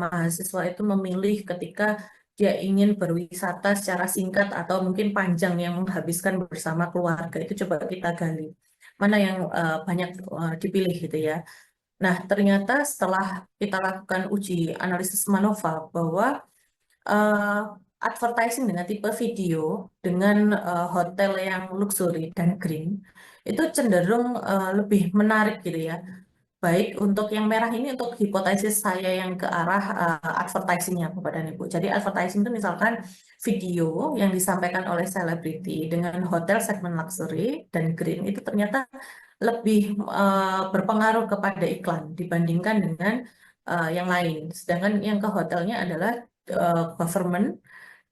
[SPEAKER 3] mahasiswa itu memilih ketika dia ingin berwisata secara singkat atau mungkin panjang yang menghabiskan bersama keluarga, itu coba kita gali mana yang banyak dipilih gitu ya. Nah, ternyata setelah kita lakukan uji analisis MANOVA bahwa uh, advertising dengan tipe video dengan hotel yang luxury dan green itu cenderung lebih menarik gitu ya. Baik, untuk yang merah ini untuk hipotesis saya yang ke arah advertisingnya Bapak dan Ibu. Jadi advertising itu misalkan video yang disampaikan oleh selebriti dengan hotel segmen luxury dan green itu ternyata lebih berpengaruh kepada iklan dibandingkan dengan yang lain. Sedangkan yang ke hotelnya adalah government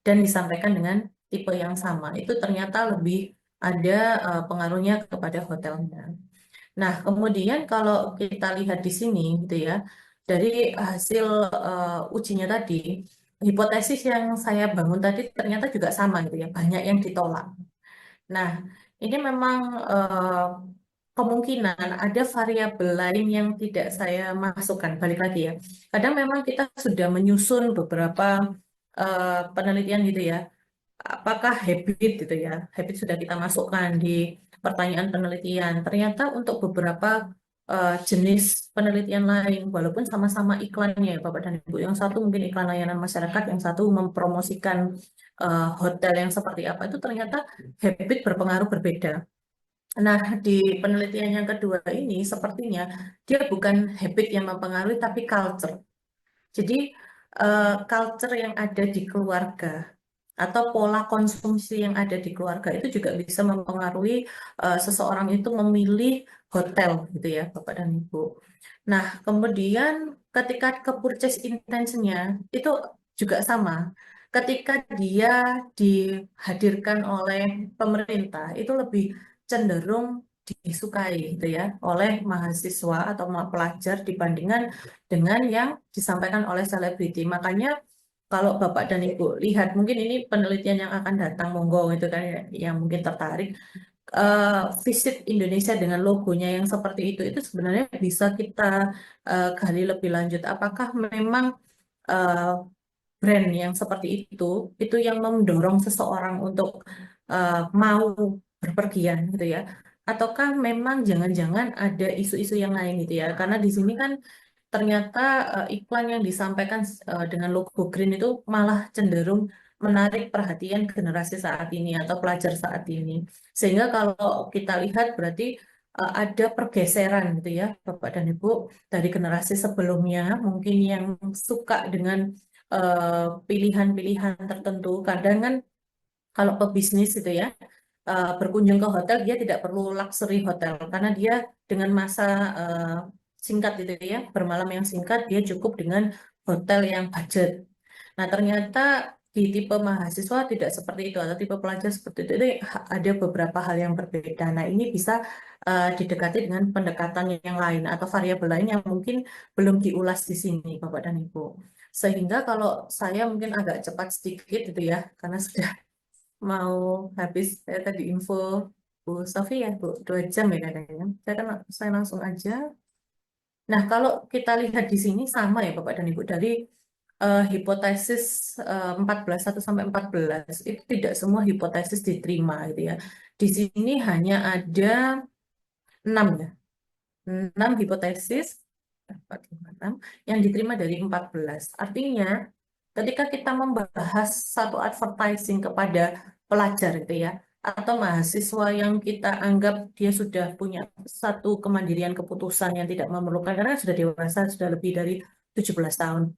[SPEAKER 3] dan disampaikan dengan tipe yang sama. Itu ternyata lebih ada pengaruhnya kepada hotelnya. Nah, kemudian kalau kita lihat di sini gitu ya, dari hasil ujinya tadi, hipotesis yang saya bangun tadi ternyata juga sama gitu ya, banyak yang ditolak. Nah, ini memang kemungkinan ada variabel lain yang tidak saya masukkan. Balik lagi ya, kadang memang kita sudah menyusun beberapa penelitian gitu ya, apakah habit gitu ya, habit sudah kita masukkan di pertanyaan penelitian. Ternyata untuk beberapa jenis penelitian lain, walaupun sama-sama iklannya ya Bapak dan Ibu, yang satu mungkin iklan layanan masyarakat, yang satu mempromosikan hotel yang seperti apa, itu ternyata habit berpengaruh berbeda. Nah, di penelitian yang kedua ini sepertinya dia bukan habit yang mempengaruhi, tapi culture. Jadi, culture yang ada di keluarga atau pola konsumsi yang ada di keluarga itu juga bisa mempengaruhi seseorang itu memilih hotel gitu ya Bapak dan Ibu. Nah, kemudian ketika ke purchase intention-nya itu juga sama. Ketika dia dihadirkan oleh pemerintah itu lebih cenderung disukai gitu ya oleh mahasiswa atau pelajar dibandingkan dengan yang disampaikan oleh selebriti. Makanya kalau Bapak dan Ibu lihat, mungkin ini penelitian yang akan datang, monggo itu kan ya, yang mungkin tertarik. Visit Indonesia dengan logonya yang seperti itu sebenarnya bisa kita gali lebih lanjut. Apakah memang uh, brand yang seperti itu yang mendorong seseorang untuk mau berpergian gitu ya? Ataukah memang jangan-jangan ada isu-isu yang lain gitu ya? Karena di sini kan ternyata iklan yang disampaikan dengan logo green itu malah cenderung menarik perhatian generasi saat ini atau pelajar saat ini. Sehingga kalau kita lihat berarti ada pergeseran gitu ya, Bapak dan Ibu, dari generasi sebelumnya, mungkin yang suka dengan pilihan-pilihan tertentu. Kadang kan kalau pebisnis gitu ya, berkunjung ke hotel dia tidak perlu luxury hotel karena dia dengan masa eh, singkat gitu ya, bermalam yang singkat dia cukup dengan hotel yang budget. Nah, ternyata di tipe mahasiswa tidak seperti itu atau tipe pelajar seperti itu. Jadi ada beberapa hal yang berbeda. Nah, ini bisa didekati dengan pendekatan yang lain atau variabel lain yang mungkin belum diulas di sini, Bapak dan Ibu. Sehingga kalau saya mungkin agak cepat sedikit gitu ya, karena sudah mau habis tadi info Bu Sofi ya, Bu, 2 jam ya katanya. Saya langsung aja. Nah, kalau kita lihat di sini sama ya Bapak dan Ibu dari hipotesis 14 1 sampai 14 itu tidak semua hipotesis diterima gitu ya. Di sini hanya ada 6 ya. 6 hipotesis 4, 5, 6 yang diterima dari 14. Artinya ketika kita membahas satu advertising kepada pelajar itu ya, atau mahasiswa yang kita anggap dia sudah punya satu kemandirian keputusan yang tidak memerlukan, karena sudah dewasa, sudah lebih dari 17 tahun.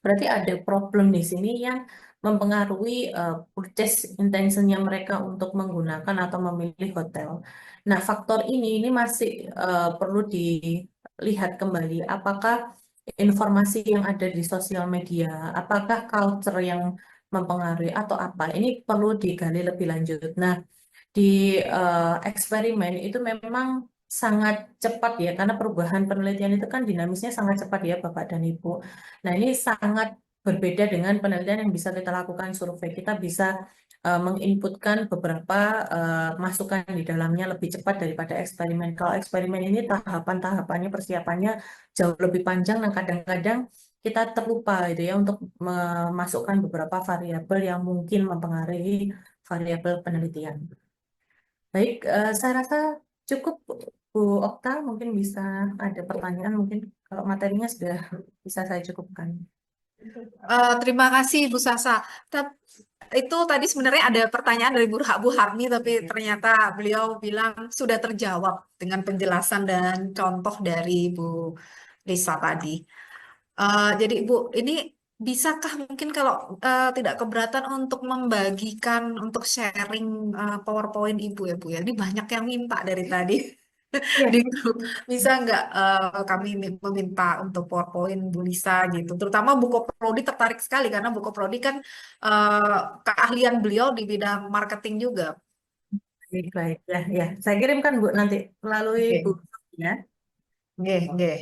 [SPEAKER 3] Berarti ada problem di sini yang mempengaruhi purchase intentionnya mereka untuk menggunakan atau memilih hotel. Nah, faktor ini masih perlu dilihat kembali. Apakah informasi yang ada di sosial media, apakah culture yang mempengaruhi atau apa? Ini perlu digali lebih lanjut. Nah, di eksperimen itu memang sangat cepat ya, karena perubahan penelitian itu kan dinamisnya sangat cepat ya, Bapak dan Ibu. Nah, ini sangat berbeda dengan penelitian yang bisa kita lakukan survei. Kita bisa menginputkan beberapa masukan di dalamnya lebih cepat daripada eksperimen. Kalau eksperimen ini tahapan-tahapannya, persiapannya jauh lebih panjang dan kadang-kadang kita terlupa gitu ya untuk memasukkan beberapa variabel yang mungkin mempengaruhi variabel penelitian. Baik, saya rasa cukup Bu Okta, mungkin bisa ada pertanyaan, mungkin kalau materinya sudah bisa saya cukupkan.
[SPEAKER 1] Terima kasih Bu Sasa. Itu tadi sebenarnya ada pertanyaan dari Bu Harmi, tapi ternyata beliau bilang sudah terjawab dengan penjelasan dan contoh dari Bu Lisa tadi. Jadi Ibu, ini bisakah mungkin kalau tidak keberatan untuk membagikan, untuk sharing PowerPoint Ibu ya Bu ya? Ini banyak yang minta dari tadi
[SPEAKER 3] Iya,
[SPEAKER 1] di grup. Bisa nggak kami meminta untuk PowerPoint Bu Lisa gitu. Terutama Buko Prodi tertarik sekali karena Buko Prodi kan eh, keahlian beliau di bidang marketing juga.
[SPEAKER 3] baik, baik. Ya, ya. Saya kirimkan Bu nanti melalui Bu
[SPEAKER 1] Oke.
[SPEAKER 3] ya.
[SPEAKER 1] Nggih, nggih.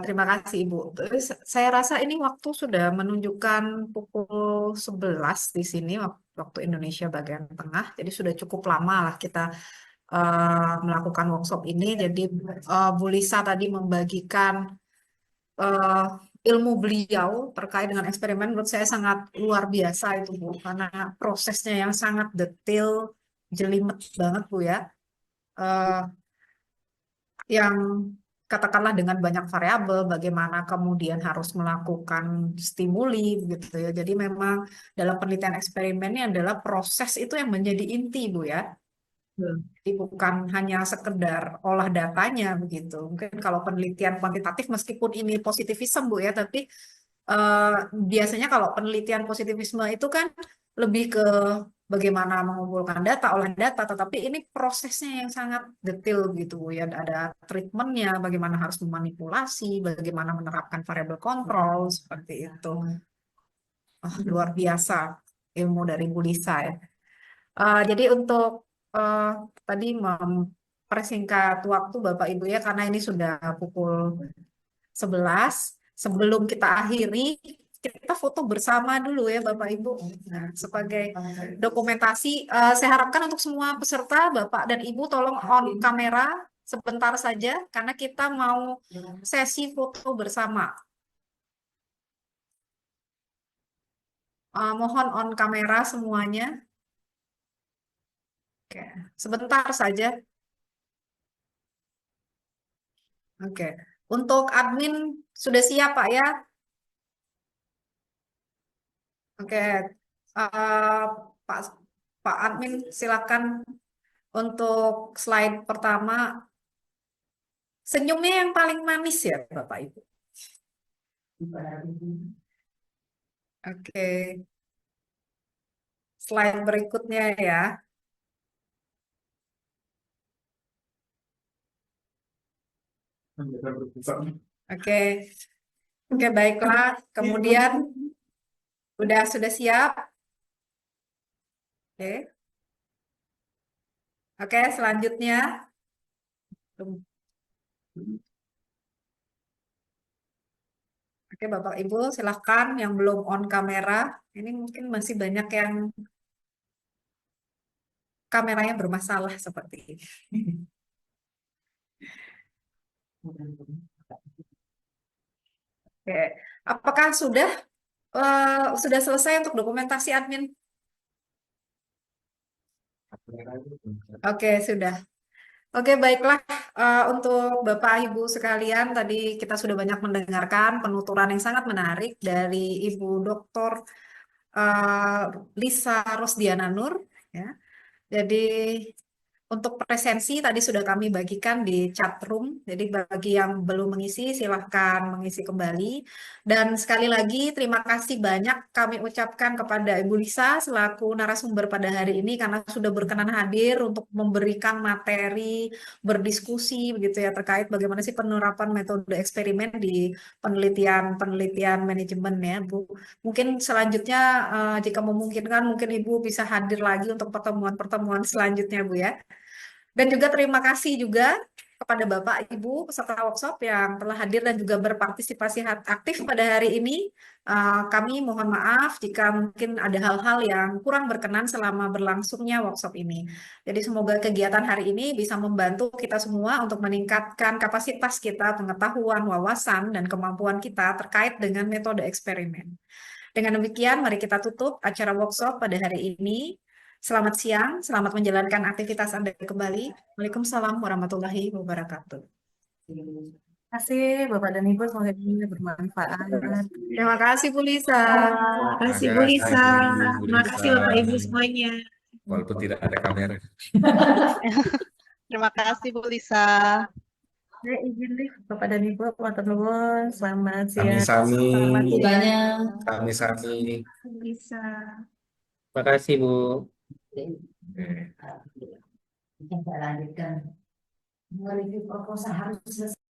[SPEAKER 1] Terima kasih Ibu. Terus saya rasa ini waktu sudah menunjukkan pukul 11 di sini, waktu Indonesia bagian tengah. Jadi sudah cukup lama lah kita melakukan workshop ini. Jadi Bu Lisa tadi membagikan eh, ilmu beliau terkait dengan eksperimen menurut saya sangat luar biasa itu Bu. Karena prosesnya yang sangat detail, jelimet banget Bu ya. Eh, yang katakanlah dengan banyak variabel, bagaimana kemudian harus melakukan stimuli gitu ya. Jadi memang dalam penelitian eksperimen ini adalah proses itu yang menjadi inti Bu ya.
[SPEAKER 3] Betul.
[SPEAKER 1] Jadi bukan hanya sekedar olah datanya begitu. Mungkin kalau penelitian kuantitatif meskipun ini positivisme Bu ya, tapi eh, biasanya kalau penelitian positivisme itu kan lebih ke bagaimana mengumpulkan data, olah data, tetapi ini prosesnya yang sangat detail gitu Bu ya. Ada treatmentnya, bagaimana harus memanipulasi, bagaimana menerapkan variabel kontrol seperti itu. Luar biasa ilmu dari Bu Lisa ya. Jadi untuk eh, tadi mempersingkat waktu Bapak Ibu ya, karena ini sudah pukul 11. Sebelum kita akhiri, kita foto bersama dulu ya Bapak Ibu. Nah, sebagai dokumentasi, saya harapkan untuk semua peserta, Bapak dan Ibu tolong on kamera sebentar saja, karena kita mau sesi foto bersama. Mohon on kamera semuanya. Oke, sebentar saja. Oke, untuk admin sudah siap Pak ya? Oke, eh, Pak Pak admin silakan untuk slide pertama Senyumnya yang paling manis ya, Bapak Ibu. Oke, slide berikutnya ya. Oke, oke baiklah. Kemudian sudah siap. Oke, oke selanjutnya. Oke, Bapak Ibu, silahkan yang belum on kamera. Ini mungkin masih banyak yang kameranya bermasalah seperti ini. Oke, apakah sudah selesai untuk dokumentasi admin? Oke, sudah. Oke, baiklah. Untuk Bapak Ibu sekalian, tadi kita sudah banyak mendengarkan penuturan yang sangat menarik dari Ibu Dr. Lisa Rosdiana Nur. Ya. Jadi untuk presensi tadi sudah kami bagikan di chat room. Jadi bagi yang belum mengisi silahkan mengisi kembali. Dan sekali lagi terima kasih banyak kami ucapkan kepada Ibu Lisa selaku narasumber pada hari ini karena sudah berkenan hadir untuk memberikan materi, berdiskusi begitu ya terkait bagaimana sih penerapan metode eksperimen di penelitian manajemen ya, Bu. Mungkin selanjutnya jika memungkinkan mungkin Ibu bisa hadir lagi untuk pertemuan-pertemuan selanjutnya, Bu ya. Dan juga terima kasih juga kepada Bapak Ibu peserta workshop yang telah hadir dan juga berpartisipasi aktif pada hari ini. Kami mohon maaf jika mungkin ada hal-hal yang kurang berkenan selama berlangsungnya workshop ini. Jadi semoga kegiatan hari ini bisa membantu kita semua untuk meningkatkan kapasitas kita, pengetahuan, wawasan, dan kemampuan kita terkait dengan metode eksperimen. Dengan demikian, mari kita tutup acara workshop pada hari ini. Selamat siang, selamat menjalankan aktivitas Anda kembali. Waalaikumsalam warahmatullahi wabarakatuh.
[SPEAKER 3] Terima kasih Bapak dan Ibu, semoga ini bermanfaat.
[SPEAKER 1] Terima kasih Bu Lisa. Terima kasih Bu Lisa. Terima kasih Bapak Ibu semuanya.
[SPEAKER 5] Walaupun tidak ada kamera.
[SPEAKER 6] Terima kasih Bu Lisa.
[SPEAKER 3] Saya izin nih Bapak dan Ibu, matur nuwun, selamat siang.
[SPEAKER 5] Sami-sami.
[SPEAKER 3] Selamat siang.
[SPEAKER 5] Sami-sami.
[SPEAKER 1] Bu Lisa.
[SPEAKER 5] Terima kasih Bu.
[SPEAKER 3] Kita lanjutkan. Mereview proposal harus selesai.